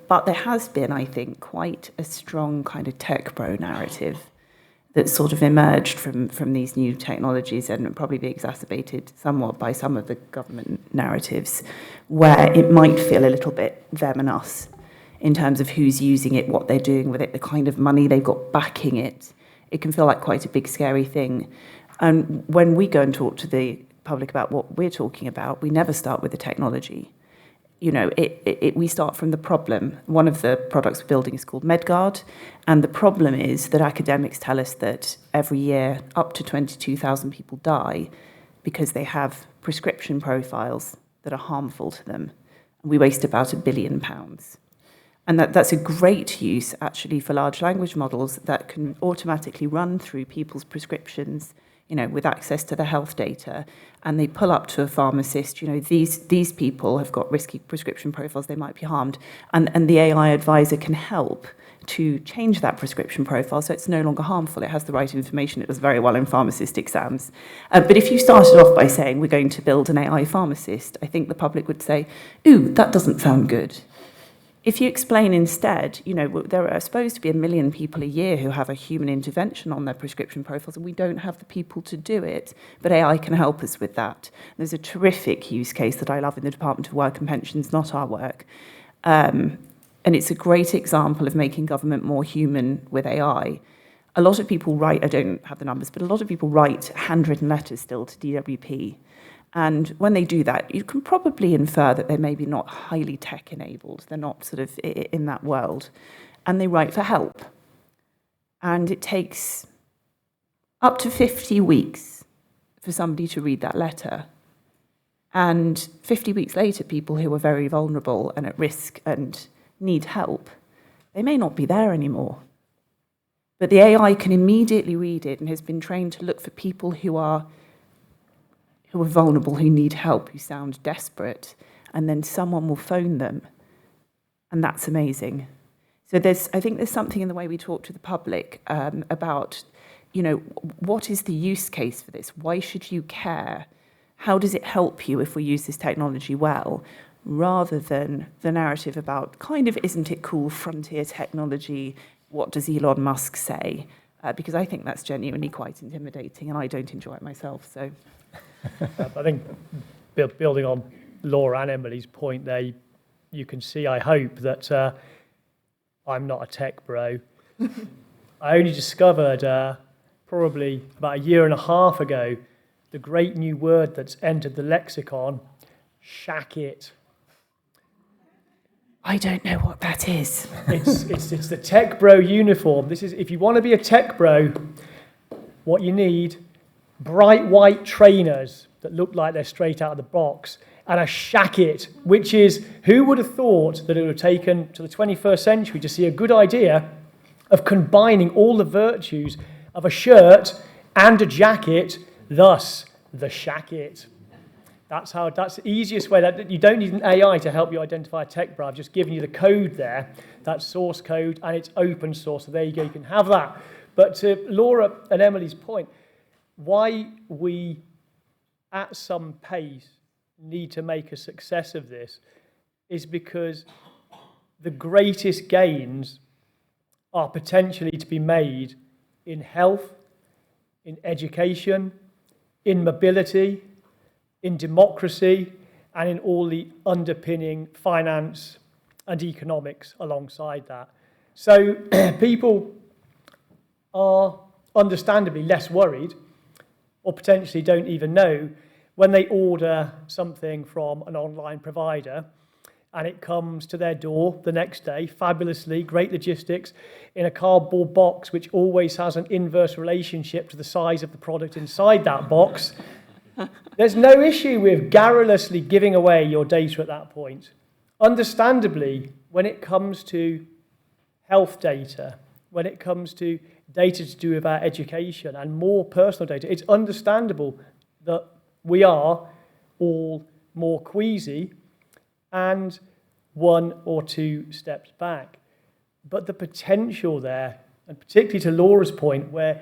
But there has been, I think, quite a strong kind of tech bro narrative that's sort of emerged from these new technologies, and probably be exacerbated somewhat by some of the government narratives, where it might feel a little bit them and us in terms of who's using it, what they're doing with it, the kind of money they've got backing it. It can feel like quite a big, scary thing. And when we go and talk to the public about what we're talking about, we never start with the technology. We start from the problem. One of the products we're building is called MedGuard, and the problem is that academics tell us that every year up to 22,000 people die because they have prescription profiles that are harmful to them. We waste about £1 billion. And that's a great use, actually, for large language models that can automatically run through people's prescriptions, with access to the health data, and they pull up to a pharmacist, these people have got risky prescription profiles, they might be harmed, and the AI advisor can help to change that prescription profile so it's no longer harmful, it has the right information, it does very well in pharmacist exams. But if you started off by saying we're going to build an AI pharmacist, I think the public would say, ooh, that doesn't sound good. If you explain instead, there are supposed to be 1 million people a year who have a human intervention on their prescription profiles, and we don't have the people to do it, but AI can help us with that. There's a terrific use case that I love in the Department of Work and Pensions, not our work, and it's a great example of making government more human with AI. A lot of people write, I don't have the numbers, but a lot of people write handwritten letters still to DWP. And when they do that, you can probably infer that they're maybe not highly tech-enabled. They're not sort of in that world. And they write for help. And it takes up to 50 weeks for somebody to read that letter. And 50 weeks later, people who are very vulnerable and at risk and need help, they may not be there anymore. But the AI can immediately read it and has been trained to look for people who are vulnerable, who need help, who sound desperate, and then someone will phone them. And that's amazing. So I think there's something in the way we talk to the public about, what is the use case for this? Why should you care? How does it help you if we use this technology well? Rather than the narrative about isn't it cool, frontier technology, what does Elon Musk say? Because I think that's genuinely quite intimidating, and I don't enjoy it myself, so... I think building on Laura and Emily's point there, you can see, I hope, that I'm not a tech bro. I only discovered probably about 1.5 years ago the great new word that's entered the lexicon, shack it. I don't know what that is. It's the tech bro uniform. This is, if you want to be a tech bro, what you need, bright white trainers that look like they're straight out of the box, and a shacket, which is, who would have thought that it would have taken to the 21st century to see a good idea of combining all the virtues of a shirt and a jacket, thus the shacket. That's the easiest way. That you don't need an AI to help you identify a tech bro. I've just given you the code there. That's source code, and it's open source. So there you go. You can have that. But to Laura and Emily's point, why we, at some pace, need to make a success of this is because the greatest gains are potentially to be made in health, in education, in mobility, in democracy, and in all the underpinning finance and economics alongside that. So people are understandably less worried, or potentially don't even know, when they order something from an online provider and it comes to their door the next day, fabulously, great logistics, in a cardboard box which always has an inverse relationship to the size of the product inside that box. There's no issue with garrulously giving away your data at that point. Understandably, when it comes to health data, when it comes to data to do with our education and more personal data, it's understandable that we are all more queasy and one or two steps back. But the potential there, and particularly to Laura's point, where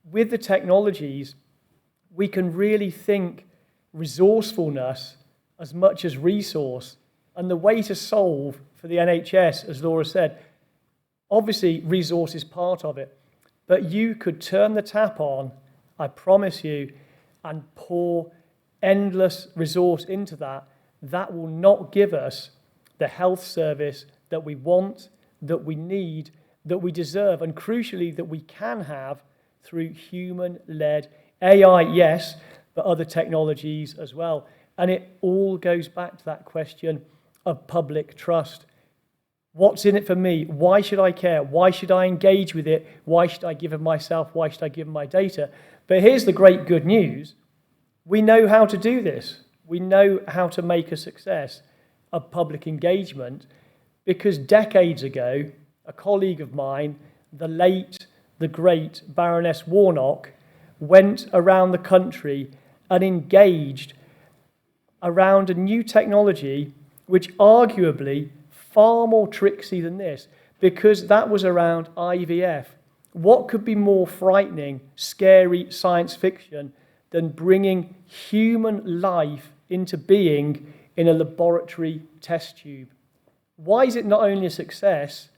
with the technologies, we can really think resourcefulness as much as resource. And the way to solve for the NHS, as Laura said, obviously resource is part of it, but you could turn the tap on, I promise you, and pour endless resource into that. That will not give us the health service that we want, that we need, that we deserve, and crucially, that we can have through human-led AI, yes, but other technologies as well. And it all goes back to that question of public trust. What's in it for me? Why should I care? Why should I engage with it? Why should I give of myself? Why should I give of my data? But here's the great good news. We know how to do this. We know how to make a success of public engagement, because decades ago, a colleague of mine, the late, the great Baroness Warnock, went around the country and engaged around a new technology which arguably far more tricksy than this, because that was around IVF. What could be more frightening, scary science fiction than bringing human life into being in a laboratory test tube? Why is it not only a success,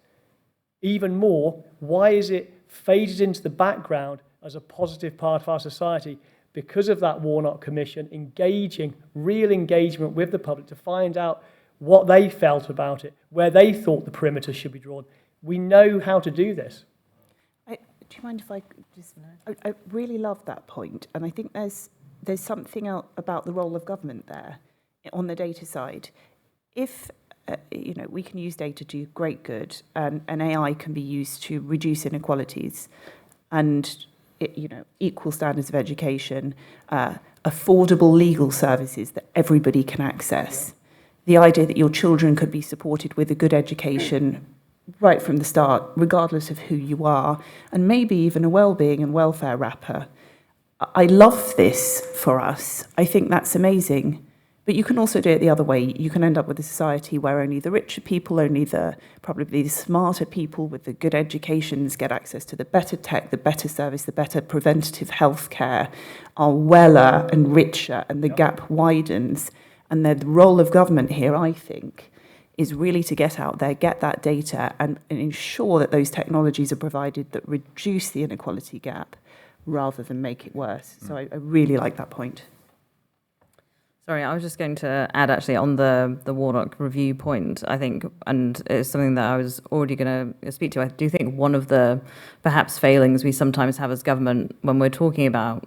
even more, why is it faded into the background as a positive part of our society? Because of that Warnock Commission engaging, real engagement with the public to find out what they felt about it, where they thought the perimeter should be drawn. We know how to do this. Do you mind if I just... I really love that point, and I think there's something else about the role of government there on the data side. If we can use data to do great good, and AI can be used to reduce inequalities and equal standards of education, affordable legal services that everybody can access. The idea that your children could be supported with a good education right from the start, regardless of who you are, and maybe even a well-being and welfare wrapper. I love this for us. I think that's amazing. But you can also do it the other way. You can end up with a society where only the richer people, probably the smarter people with the good educations get access to the better tech, the better service, the better preventative health care, are weller and richer, and the gap widens. And the role of government here, I think, is really to get out there, get that data, and ensure that those technologies are provided that reduce the inequality gap rather than make it worse. So I really like that point. Sorry, I was just going to add actually on the Warnock review point, I think, and it's something that I was already going to speak to. I do think one of the perhaps failings we sometimes have as government when we're talking about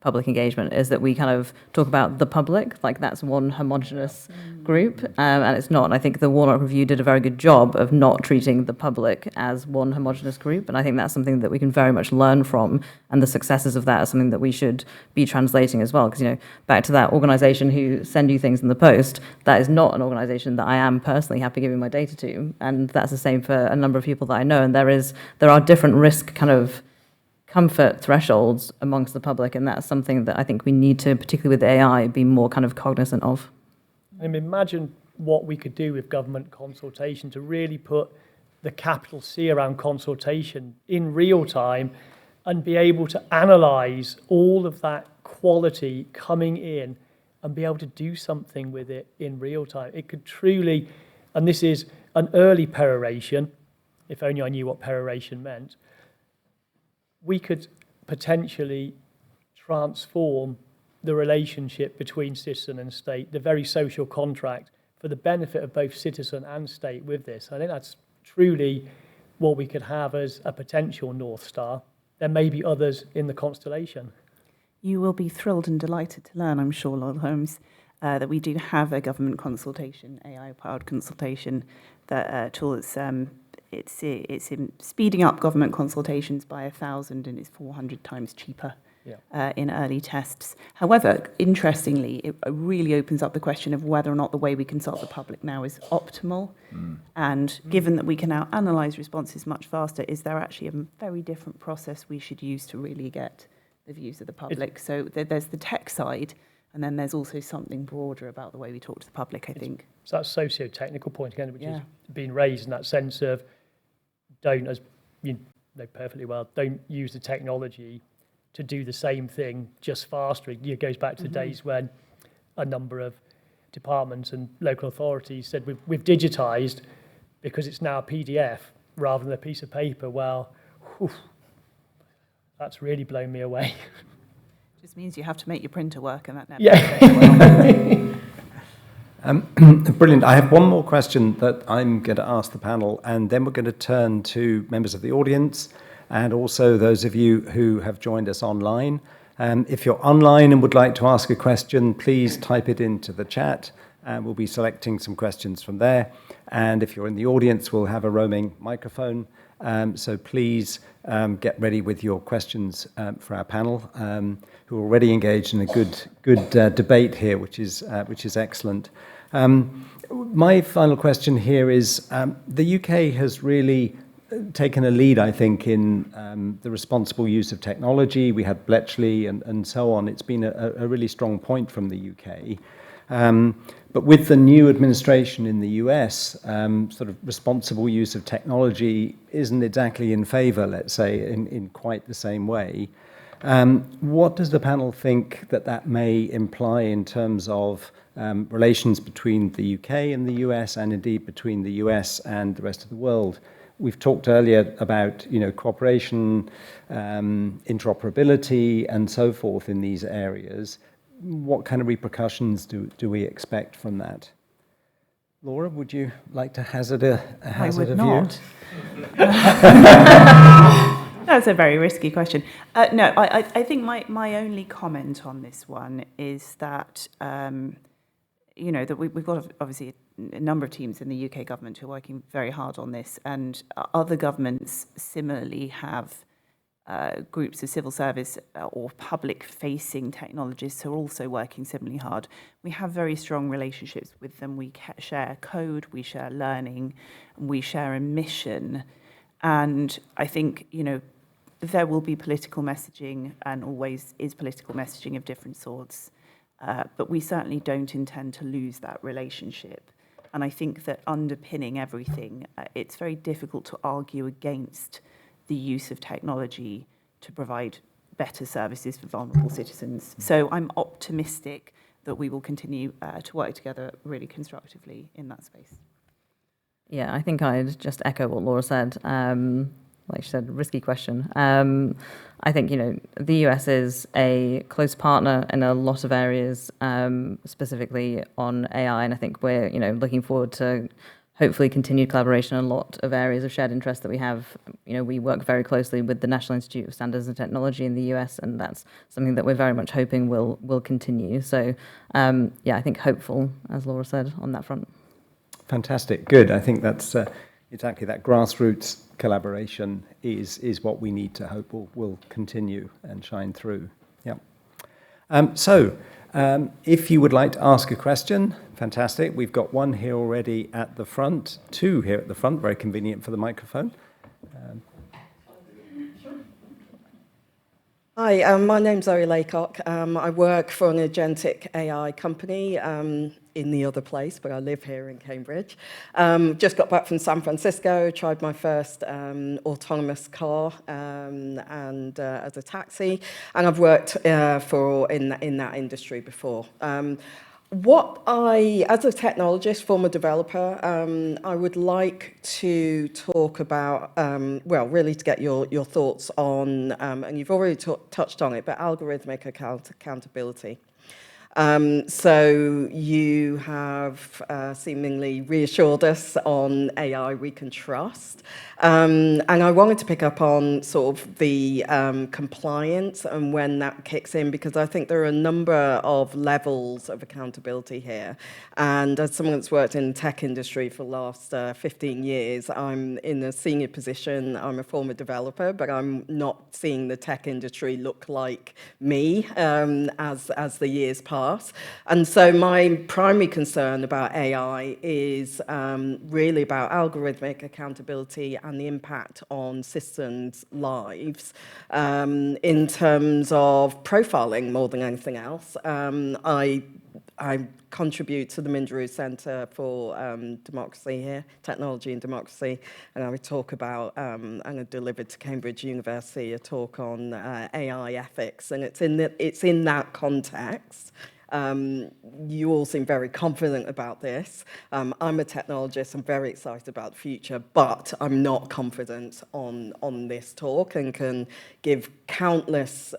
public engagement, is that we kind of talk about the public, like that's one homogenous group, and it's not. And I think the Warnock Review did a very good job of not treating the public as one homogenous group, and I think that's something that we can very much learn from, and the successes of that are something that we should be translating as well, because, you know, back to that organisation who send you things in the post, that is not an organisation that I am personally happy giving my data to, and that's the same for a number of people that I know, and there are different risk kind of comfort thresholds amongst the public, and that's something that I think we need to, particularly with AI, be more kind of cognizant of. I mean, imagine what we could do with government consultation to really put the capital C around consultation in real time and be able to analyse all of that quality coming in and be able to do something with it in real time. It could truly, and this is an early peroration, if only I knew what peroration meant, we could potentially transform the relationship between citizen and state, the very social contract, for the benefit of both citizen and state with this. I think that's truly what we could have as a potential North Star. There may be others in the constellation. You will be thrilled and delighted to learn, I'm sure, Lord Holmes, that we do have a government consultation, AI-powered consultation, that tool that's it's in speeding up government consultations by 1,000, and it's 400 times cheaper in early tests. However, interestingly, it really opens up the question of whether or not the way we consult the public now is optimal. And given that we can now analyse responses much faster, is there actually a very different process we should use to really get the views of the public? So there's the tech side, and then there's also something broader about the way we talk to the public, I think. So that socio-technical point again, which has been raised in that sense of don't, as you know perfectly well, don't use the technology to do the same thing just faster. It goes back to the days when a number of departments and local authorities said we've digitised because it's now a PDF rather than a piece of paper. Well, that's really blown me away. Just means you have to make your printer work, and that never Brilliant. I have one more question that I'm going to ask the panel, and then we're going to turn to members of the audience and also those of you who have joined us online. If you're online and would like to ask a question, please type it into the chat, and we'll be selecting some questions from there. And if you're in the audience, we'll have a roaming microphone. So please get ready with your questions for our panel, who are already engaged in a good debate here, which is excellent. My final question here is, the UK has really taken a lead, I think, in the responsible use of technology. We had Bletchley and so on. It's been a really strong point from the UK. But with the new administration in the US, sort of responsible use of technology isn't exactly in favour, let's say, in quite the same way. What does the panel think that may imply in terms of relations between the UK and the US, and indeed between the US and the rest of the world? We've talked earlier about, cooperation, interoperability, and so forth in these areas. What kind of repercussions do we expect from that? Laura, would you like to hazard a view? Not. That's a very risky question. No, I think my only comment on this one is that, that we've got obviously a number of teams in the UK government who are working very hard on this, and other governments similarly have groups of civil service or public-facing technologists who are also working similarly hard. We have very strong relationships with them. We share code, we share learning, we share a mission. And I think, there will be political messaging, and always is political messaging of different sorts. But we certainly don't intend to lose that relationship. And I think that underpinning everything, it's very difficult to argue against the use of technology to provide better services for vulnerable citizens. So I'm optimistic that we will continue to work together really constructively in that space. Yeah, I think I'd just echo what Laura said. Like she said, risky question. I think, the US is a close partner in a lot of areas, specifically on AI, and I think we're, looking forward to hopefully continued collaboration in a lot of areas of shared interest that we have. We work very closely with the National Institute of Standards and Technology in the US, and that's something that we're very much hoping will continue. So, I think hopeful, as Laura said, on that front. Fantastic, good. I think that's exactly that grassroots collaboration is what we need to hope will continue and shine through. Yeah. If you would like to ask a question, fantastic. We've got one here already at the front, two here at the front, very convenient for the microphone. Hi, my name's Zoe Laycock. I work for an agentic AI company in the other place, but I live here in Cambridge. Just got back from San Francisco, tried my first autonomous car and as a taxi, and I've worked in that industry before. As a technologist, former developer, I would like to talk about, really to get your thoughts on, and you've already touched on it, but algorithmic accountability. So you have seemingly reassured us on AI we can trust. And I wanted to pick up on sort of the compliance and when that kicks in, because I think there are a number of levels of accountability here. And as someone that's worked in the tech industry for the last 15 years, I'm in a senior position. I'm a former developer, but I'm not seeing the tech industry look like me as the years pass. And so my primary concern about AI is really about algorithmic accountability and the impact on systems' lives in terms of profiling more than anything else. I contribute to the Minderoo Centre for Democracy here, Technology and Democracy, and I would talk about, and I delivered to Cambridge University a talk on AI ethics, and it's in that context. You all seem very confident about this. I'm a technologist. I'm very excited about the future, but I'm not confident on this talk and can give countless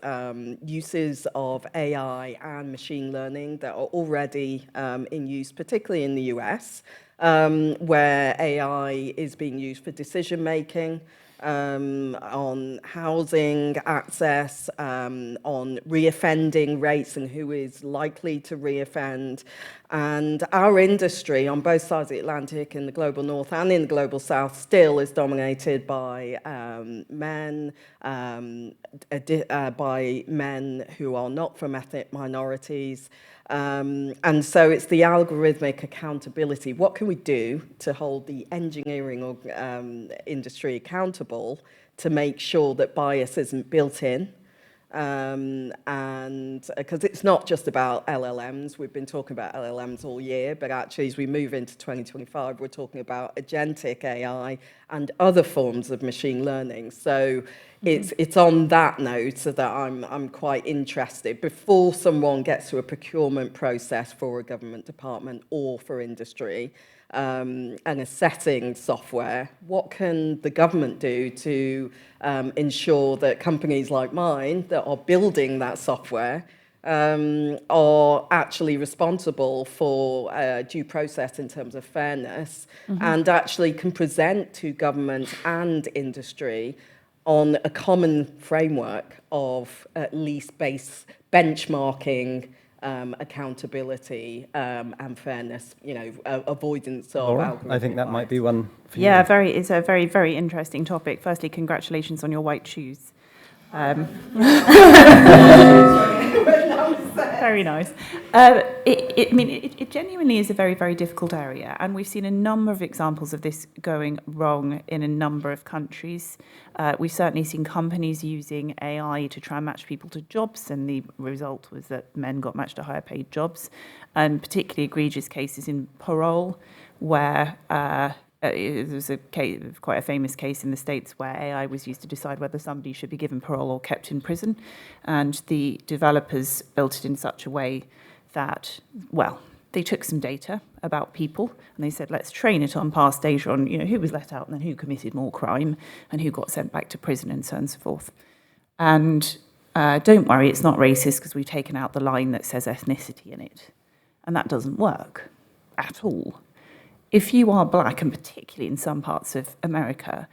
uses of AI and machine learning that are already in use, particularly in the US, where AI is being used for decision making, on housing access, on reoffending rates and who is likely to reoffend. And our industry on both sides of the Atlantic, in the global north and in the global south, still is dominated by men who are not from ethnic minorities. And so it's the algorithmic accountability. What can we do to hold the engineering industry accountable to make sure that bias isn't built in? And because it's not just about LLMs, we've been talking about LLMs all year, but actually as we move into 2025, we're talking about agentic AI and other forms of machine learning. So it's on that note that I'm quite interested. Before someone gets to a procurement process for a government department or for industry, and assessing software, what can the government do to ensure that companies like mine that are building that software are actually responsible for due process in terms of fairness, and actually can present to government and industry on a common framework of at least benchmarking, accountability, and fairness, avoidance of Laura, algorithmic I think that bias. might be one for you. Yeah, it's a very, very interesting topic. Firstly, congratulations on your white shoes. Very nice. It genuinely is a very, very difficult area, and we've seen a number of examples of this going wrong in a number of countries. We've certainly seen companies using AI to try and match people to jobs, and the result was that men got matched to higher paid jobs, and particularly egregious cases in parole, where there was quite a famous case in the States where AI was used to decide whether somebody should be given parole or kept in prison. And the developers built it in such a way that, they took some data about people and they said, let's train it on past data on, who was let out and then who committed more crime and who got sent back to prison and so on and so forth. And don't worry, it's not racist because we've taken out the line that says ethnicity in it. And that doesn't work at all. if you are black, and particularly in some parts of America,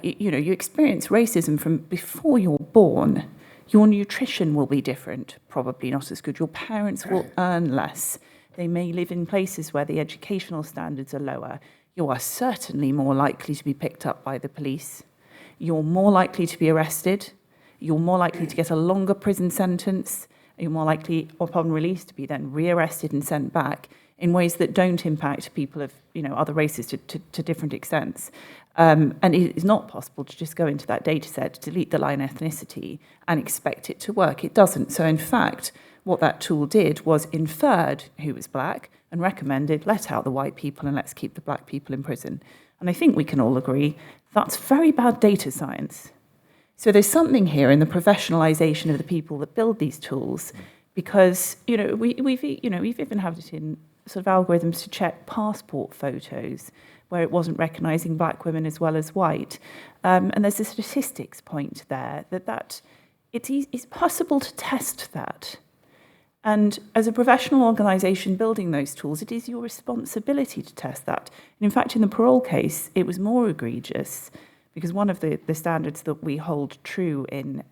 you experience racism from before you're born. Your nutrition will be different, probably not as good. Your parents will earn less. They may live in places where the educational standards are lower. You are certainly more likely to be picked up by the police. You're more likely to be arrested. You're more likely to get a longer prison sentence. You're more likely, upon release, to be then rearrested and sent back in ways that don't impact people of other races to different extents. And it is not possible to just go into that data set, delete the line ethnicity, and expect it to work. It doesn't. So in fact, what that tool did was inferred who was black and recommended, let out the white people and let's keep the black people in prison. And I think we can all agree that's very bad data science. So there's something here in the professionalization of the people that build these tools, because we've even had it in sort of algorithms to check passport photos where it wasn't recognizing black women as well as white. And there's a statistics point there that it's possible to test that. And as a professional organisation building those tools, it is your responsibility to test that. And in fact, in the parole case, it was more egregious, because one of the standards that we hold true in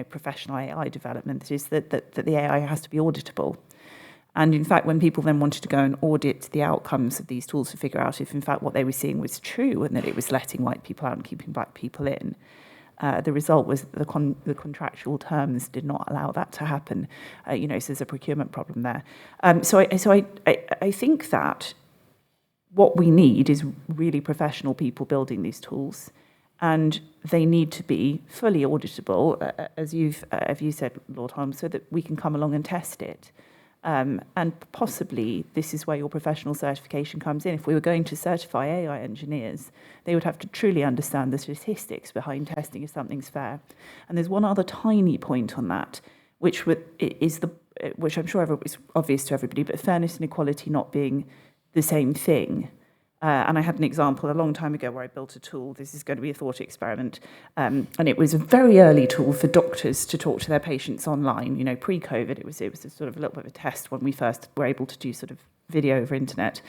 professional AI development is that the AI has to be auditable. And in fact, when people then wanted to go and audit the outcomes of these tools to figure out if in fact what they were seeing was true and that it was letting white people out and keeping black people in, the result was the contractual terms did not allow that to happen. So there's a procurement problem there. So I think that what we need is really professional people building these tools, and they need to be fully auditable, as you said, Lord Holmes, so that we can come along and test it. And possibly this is where your professional certification comes in. If we were going to certify AI engineers, they would have to truly understand the statistics behind testing if something's fair. And there's one other tiny point on that, which I'm sure is obvious to everybody, but fairness and equality not being the same thing. And I had an example a long time ago where I built a tool. This is going to be a thought experiment. And it was a very early tool for doctors to talk to their patients online. Pre-COVID, it was a sort of a little bit of a test when we first were able to do sort of video over internet.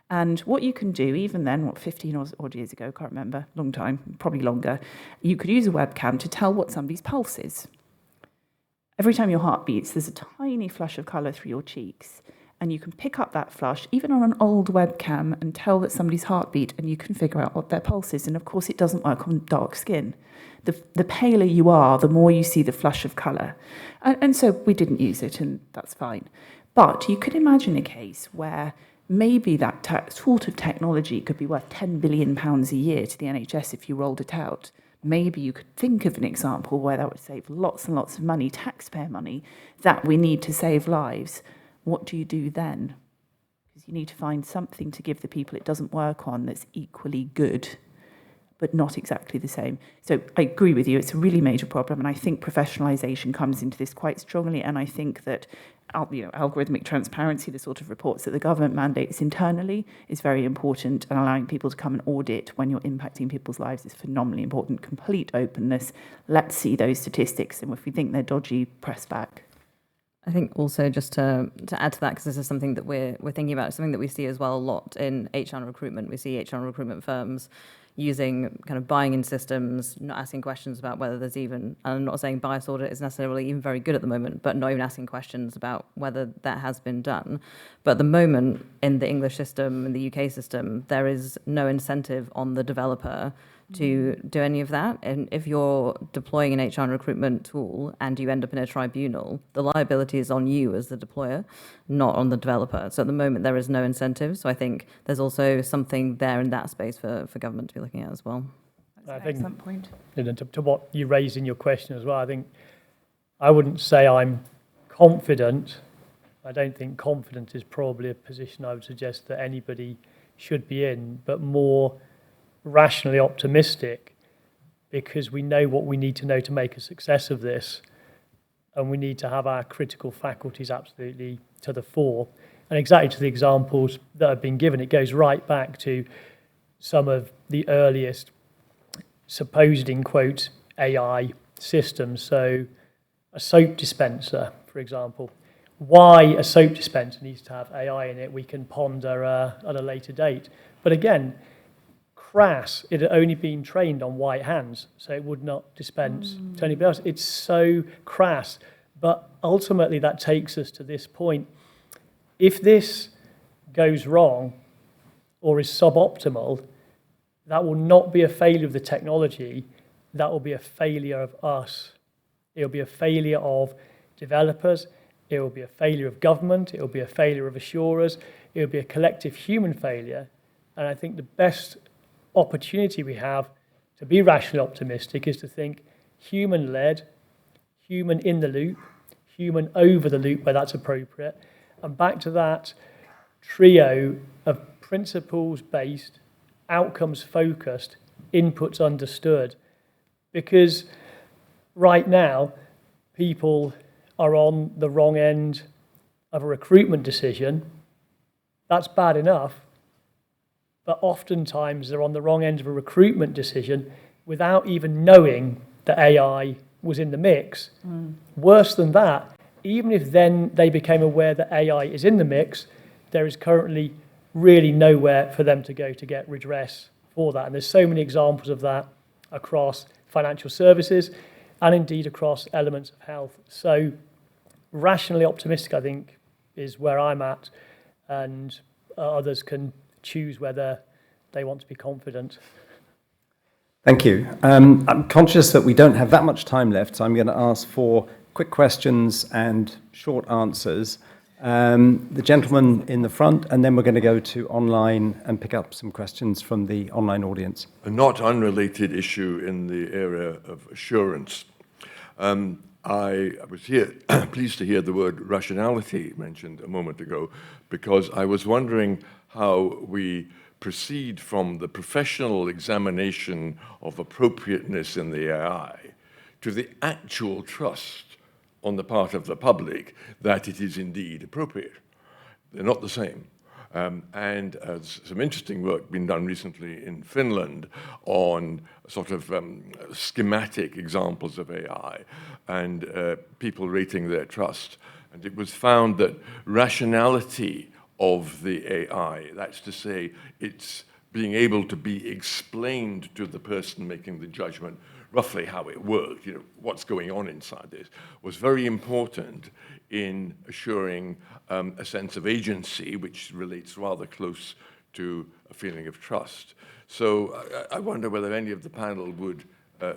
And what you can do, even then, 15 odd years ago, can't remember, long time, probably longer, you could use a webcam to tell what somebody's pulse is. Every time your heart beats, there's a tiny flush of colour through your cheeks. And you can pick up that flush, even on an old webcam, and tell that somebody's heartbeat, and you can figure out what their pulse is. And of course, it doesn't work on dark skin. The paler you are, the more you see the flush of colour. And so we didn't use it, and that's fine. But you could imagine a case where maybe that sort of technology could be worth £10 billion a year to the NHS if you rolled it out. Maybe you could think of an example where that would save lots and lots of money, taxpayer money, that we need to save lives. What do you do then? Because you need to find something to give the people it doesn't work on that's equally good, but not exactly the same. So I agree with you, it's a really major problem, and I think professionalisation comes into this quite strongly, and I think that algorithmic transparency, the sort of reports that the government mandates internally, is very important, and allowing people to come and audit when you're impacting people's lives is phenomenally important. Complete openness, let's see those statistics, and if we think they're dodgy, press back. I think also just to add to that, because this is something that we're thinking about, something that we see as well a lot in HR recruitment. We see HR recruitment firms using kind of buying in systems, not asking questions about whether there's even, and I'm not saying bias audit is necessarily even very good at the moment, but not even asking questions about whether that has been done. But at the moment, in the English system, in the UK system, there is no incentive on the developer to do any of that. And if you're deploying an HR recruitment tool and you end up in a tribunal, the liability is on you as the deployer, not on the developer. So at the moment, there is no incentive. So I think there's also something there in that space for government to be looking at as well. That's an excellent point. To what you raised in your question as well, I think I wouldn't say I'm confident. I don't think confident is probably a position I would suggest that anybody should be in, but more rationally optimistic, because we know what we need to know to make a success of this, and we need to have our critical faculties absolutely to the fore. And exactly to the examples that have been given, it goes right back to some of the earliest supposed, in quotes, AI systems. So a soap dispenser, for example. Why a soap dispenser needs to have AI in it, we can ponder at a later date. But again, crass, it had only been trained on white hands, so it would not dispense to anybody else. It's so crass. But ultimately, that takes us to this point. If this goes wrong or is suboptimal, that will not be a failure of the technology, that will be a failure of us. It will be a failure of developers, it will be a failure of government, it will be a failure of assurers, it will be a collective human failure. And I think the best opportunity we have to be rationally optimistic is to think human-led, human in the loop, human over the loop where that's appropriate, and back to that trio of principles-based, outcomes-focused, inputs understood. Because right now, people are on the wrong end of a recruitment decision. That's bad enough. But oftentimes, they're on the wrong end of a recruitment decision without even knowing that AI was in the mix. Worse than that, even if then they became aware that AI is in the mix, there is currently really nowhere for them to go to get redress for that. And there's so many examples of that across financial services and indeed across elements of health. So rationally optimistic, I think, is where I'm at, and others can choose whether they want to be confident. Thank you. I'm conscious that we don't have that much time left, so I'm going to ask for quick questions and short answers. The gentleman in the front, and then we're going to go to online and pick up some questions from the online audience. A not unrelated issue in the area of assurance. I was pleased to hear the word rationality mentioned a moment ago, because I was wondering how we proceed from the professional examination of appropriateness in the AI to the actual trust on the part of the public that it is indeed appropriate. They're not the same. And some interesting work been done recently in Finland on sort of schematic examples of AI and people rating their trust. And it was found that rationality of the AI, that's to say, it's being able to be explained to the person making the judgment roughly how it worked, what's going on inside this, was very important in assuring a sense of agency, which relates rather close to a feeling of trust. So I wonder whether any of the panel would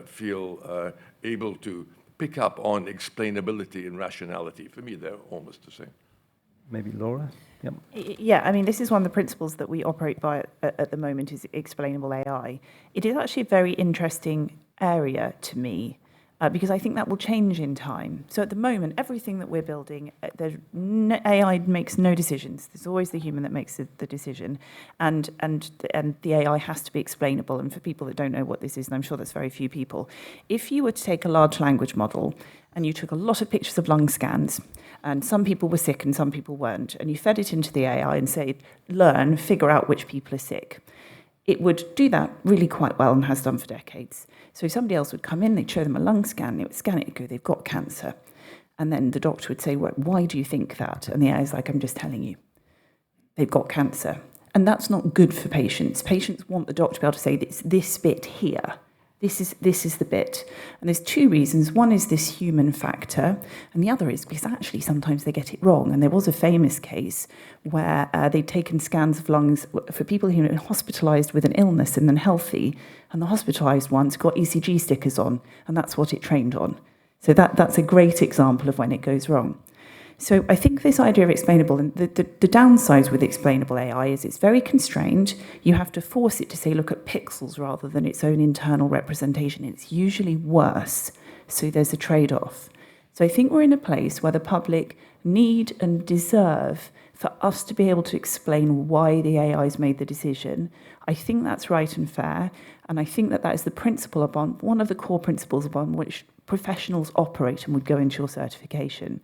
feel able to pick up on explainability and rationality. For me, they're almost the same. Maybe Laura? Yep. Yeah, I mean, this is one of the principles that we operate by at the moment, is explainable AI. It is actually a very interesting area to me, because I think that will change in time. So at the moment, everything that we're building, AI makes no decisions. There's always the human that makes the decision, and the AI has to be explainable. And for people that don't know what this is, and I'm sure there's very few people, if you were to take a large language model and you took a lot of pictures of lung scans, and some people were sick and some people weren't, and you fed it into the AI and said, learn, figure out which people are sick, it would do that really quite well and has done for decades. So somebody else would come in, they'd show them a lung scan, they would scan it and go, they've got cancer. And then the doctor would say, well, why do you think that? And the AI is like, I'm just telling you, they've got cancer. And that's not good for patients. Patients want the doctor to be able to say, it's this bit here. This is the bit. And there's two reasons. One is this human factor, and the other is because actually sometimes they get it wrong. And there was a famous case where they'd taken scans of lungs for people who were hospitalised with an illness and then healthy, and the hospitalised ones got ECG stickers on, and that's what it trained on. So that's a great example of when it goes wrong. So I think this idea of explainable, and the downsides with explainable AI is it's very constrained. You have to force it to say, look at pixels rather than its own internal representation. It's usually worse, so there's a trade-off. So I think we're in a place where the public need and deserve for us to be able to explain why the AI's made the decision. I think that's right and fair, and I think that is the principle upon, one of the core principles upon which professionals operate and would go into your certification.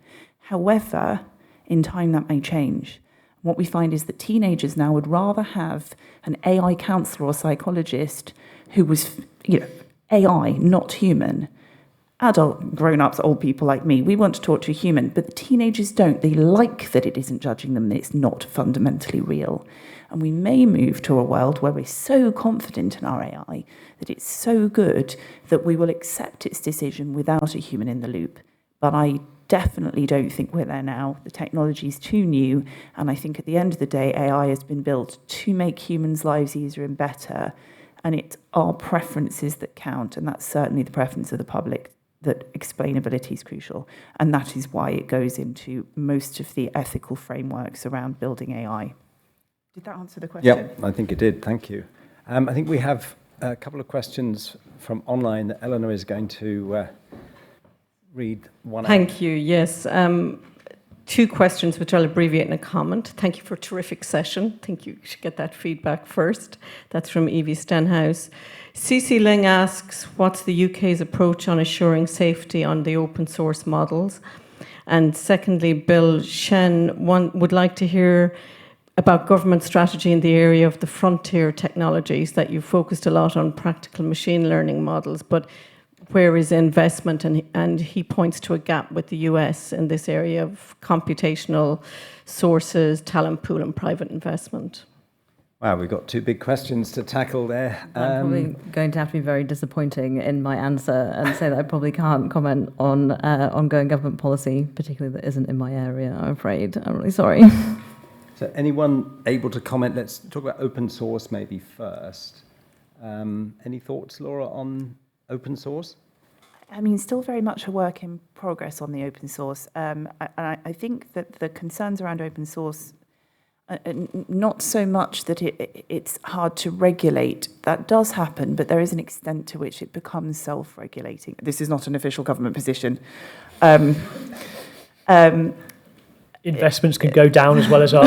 However, in time that may change. What we find is that teenagers now would rather have an AI counsellor or psychologist who was, AI, not human, adult grown-ups, old people like me, we want to talk to a human, but the teenagers don't. They like that it isn't judging them, that it's not fundamentally real. And we may move to a world where we're so confident in our AI that it's so good that we will accept its decision without a human in the loop. But I definitely don't think we're there now. The technology is too new, and I think at the end of the day, AI has been built to make humans' lives easier and better, and it's our preferences that count, and that's certainly the preference of the public, that explainability is crucial, and that is why it goes into most of the ethical frameworks around building AI. Did that answer the question? Yeah, I think it did. Thank you. I think we have a couple of questions from online that Eleanor is going to read one out. Thank you. Yes. Two questions, which I'll abbreviate in a comment. Thank you for a terrific session. I think you should get that feedback first. That's from Evie Stenhouse. CC Ling asks, what's the UK's approach on assuring safety on the open source models? And secondly, Bill Shen would like to hear about government strategy in the area of the frontier technologies, that you focused a lot on practical machine learning models, but where is investment? And he points to a gap with the US in this area of computational sources, talent pool, and private investment. Wow, we've got two big questions to tackle there. I'm probably going to have to be very disappointing in my answer and say that I probably can't comment on ongoing government policy, particularly that isn't in my area, I'm afraid. I'm really sorry. So anyone able to comment? Let's talk about open source maybe first. Any thoughts, Laura, on open source? I mean, still very much a work in progress on the open source. I think that the concerns around open source, not so much that it's hard to regulate. That does happen, but there is an extent to which it becomes self-regulating. This is not an official government position. Investments can go down as well as up.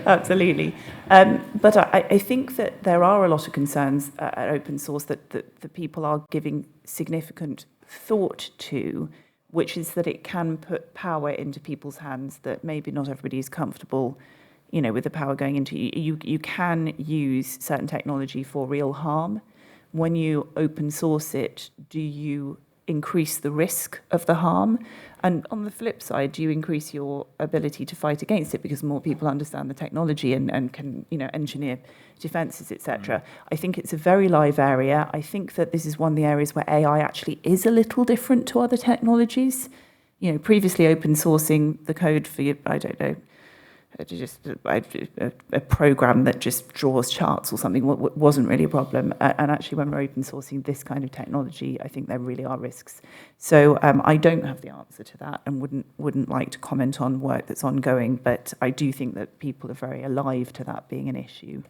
Absolutely. But I think that there are a lot of concerns at open source that the people are giving significant thought to, which is that it can put power into people's hands that maybe not everybody is comfortable, with the power going into you. You can use certain technology for real harm. When you open source it, do you increase the risk of the harm? And on the flip side, do you increase your ability to fight against it because more people understand the technology and can, engineer defenses, etc.? I think it's a very live area. I think that this is one of the areas where AI actually is a little different to other technologies. Previously open sourcing the code for, just a program that just draws charts or something wasn't really a problem. And actually, when we're open sourcing this kind of technology, I think there really are risks. So I don't have the answer to that and wouldn't like to comment on work that's ongoing, but I do think that people are very alive to that being an issue.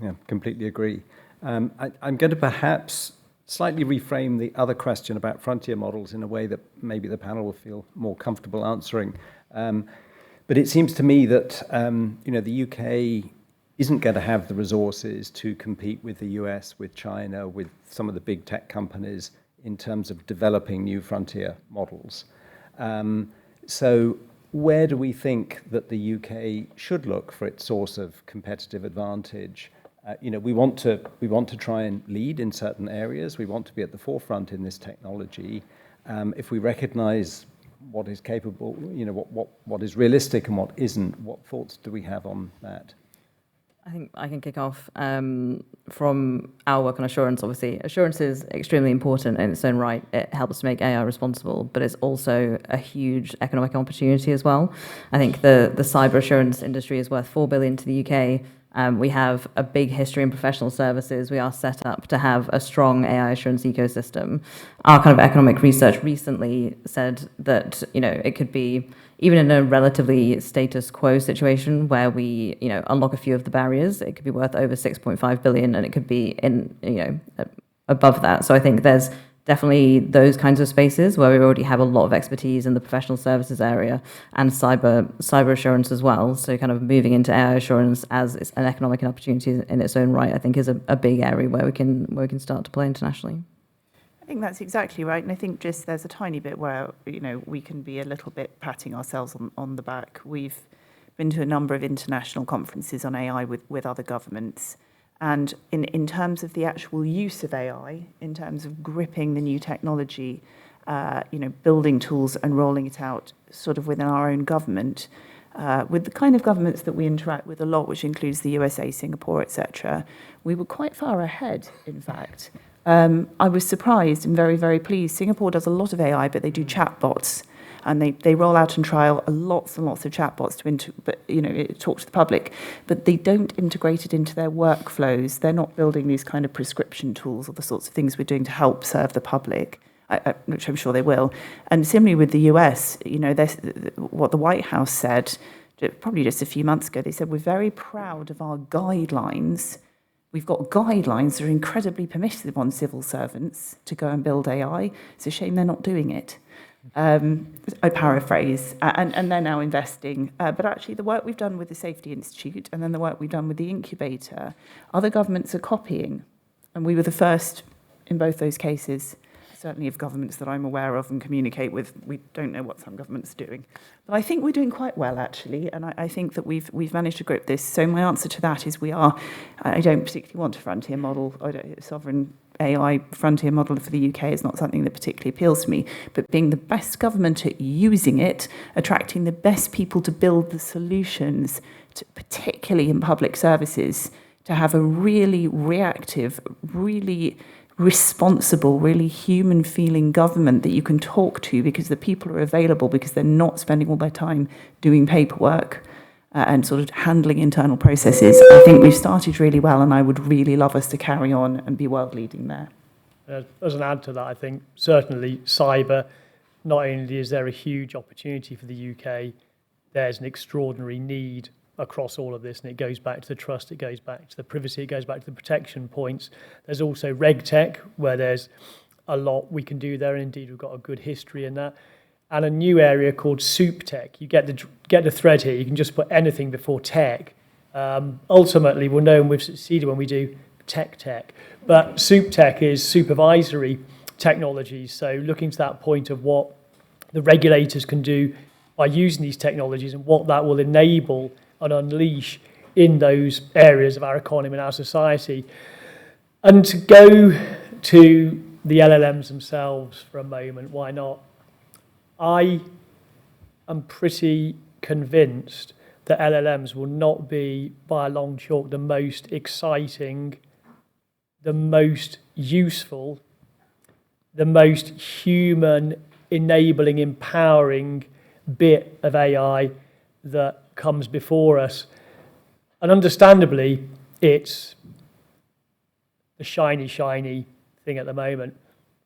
Yeah, completely agree. I'm going to perhaps slightly reframe the other question about frontier models in a way that maybe the panel will feel more comfortable answering. But it seems to me that the UK isn't going to have the resources to compete with the US, with China, with some of the big tech companies in terms of developing new frontier models. So where do we think that the UK should look for its source of competitive advantage? We want to try and lead in certain areas. We want to be at the forefront in this technology. If we recognize what is capable, what is realistic and what isn't, what thoughts do we have on that? I think I can kick off from our work on assurance. Obviously, assurance is extremely important in its own right. It helps to make AI responsible, but it's also a huge economic opportunity as well. I think the cyber assurance industry is worth $4 billion to the UK. We have a big history in professional services. We are set up to have a strong AI assurance ecosystem. Our kind of economic research recently said that, it could be, even in a relatively status quo situation where we, unlock a few of the barriers, it could be worth over 6.5 billion, and it could be above that. So I think there's definitely those kinds of spaces where we already have a lot of expertise in the professional services area and cyber assurance as well. So kind of moving into AI assurance as it's an economic opportunity in its own right, I think is a big area where we can start to play internationally. I think that's exactly right. And I think just there's a tiny bit where, we can be a little bit patting ourselves on the back. We've been to a number of international conferences on AI with other governments. And in terms of the actual use of AI, in terms of gripping the new technology, building tools and rolling it out sort of within our own government, with the kind of governments that we interact with a lot, which includes the USA, Singapore, etc., we were quite far ahead, in fact. I was surprised and very, very pleased. Singapore does a lot of AI, but they do chatbots. And they roll out and trial lots and lots of chatbots to talk to the public, but they don't integrate it into their workflows. They're not building these kind of prescription tools or the sorts of things we're doing to help serve the public, which I'm sure they will. And similarly with the US, what the White House said, probably just a few months ago, they said, we're very proud of our guidelines. We've got guidelines that are incredibly permissive on civil servants to go and build AI. It's a shame they're not doing it. I paraphrase, and they're now investing. But actually, the work we've done with the Safety Institute and then the work we've done with the Incubator, other governments are copying. And we were the first in both those cases, certainly of governments that I'm aware of and communicate with. We don't know what some governments are doing. But I think we're doing quite well, actually, and I think that we've managed to grip this. So my answer to that is I don't particularly want a frontier model, a sovereign AI frontier model for the UK is not something that particularly appeals to me, but being the best government at using it, attracting the best people to build the solutions, particularly in public services, to have a really reactive, really responsible, really human-feeling government that you can talk to because the people are available, because they're not spending all their time doing paperwork and sort of handling internal processes. I think we've started really well, and I would really love us to carry on and be world-leading there. As an add to that, I think certainly cyber, not only is there a huge opportunity for the UK, there's an extraordinary need across all of this, and it goes back to the trust, it goes back to the privacy, it goes back to the protection points. There's also RegTech, where there's a lot we can do there, and indeed we've got a good history in that. And a new area called soup tech. You get the thread here, you can just put anything before tech. Ultimately, we'll know we've succeeded when we do tech. But soup tech is supervisory technology, so looking to that point of what the regulators can do by using these technologies and what that will enable and unleash in those areas of our economy and our society. And to go to the LLMs themselves for a moment, why not? I am pretty convinced that LLMs will not be, by a long chalk, the most exciting, the most useful, the most human, enabling, empowering bit of AI that comes before us. And understandably, it's the shiny thing at the moment,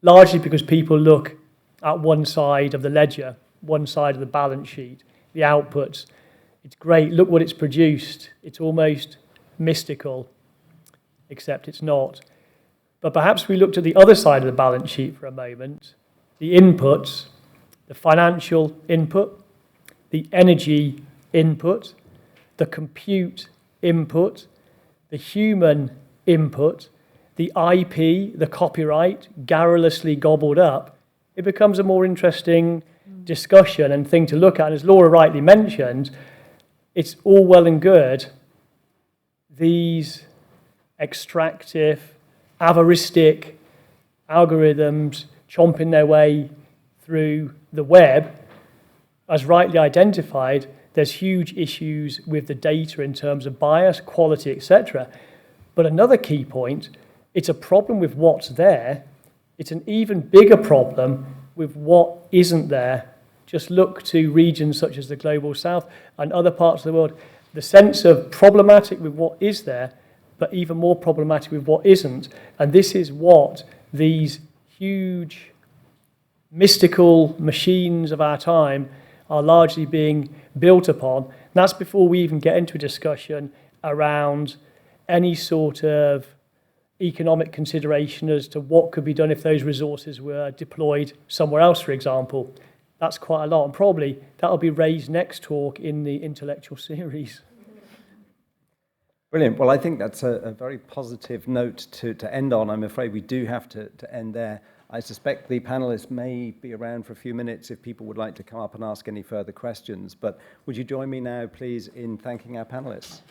largely because people look at one side of the ledger, one side of the balance sheet, the outputs. It's great, look what it's produced. It's almost mystical, except it's not. But perhaps we looked at the other side of the balance sheet for a moment, the inputs, the financial input, the energy input, the compute input, the human input, the IP, the copyright, garrulously gobbled up. It becomes a more interesting discussion and thing to look at. And as Laura rightly mentioned, it's all well and good, these extractive, avaricistic algorithms chomping their way through the web. As rightly identified, there's huge issues with the data in terms of bias, quality, etc. But another key point, it's a problem with what's there. It's an even bigger problem with what isn't there. Just look to regions such as the Global South and other parts of the world. The sense of problematic with what is there, but even more problematic with what isn't. And this is what these huge mystical machines of our time are largely being built upon. And that's before we even get into a discussion around any sort of economic consideration as to what could be done if those resources were deployed somewhere else, for example. That's quite a lot, and probably that'll be raised next talk in the intellectual series. Brilliant. Well, I think that's a very positive note to end on. I'm afraid we do have to end there. I suspect the panelists may be around for a few minutes if people would like to come up and ask any further questions. But would you join me now, please, in thanking our panelists?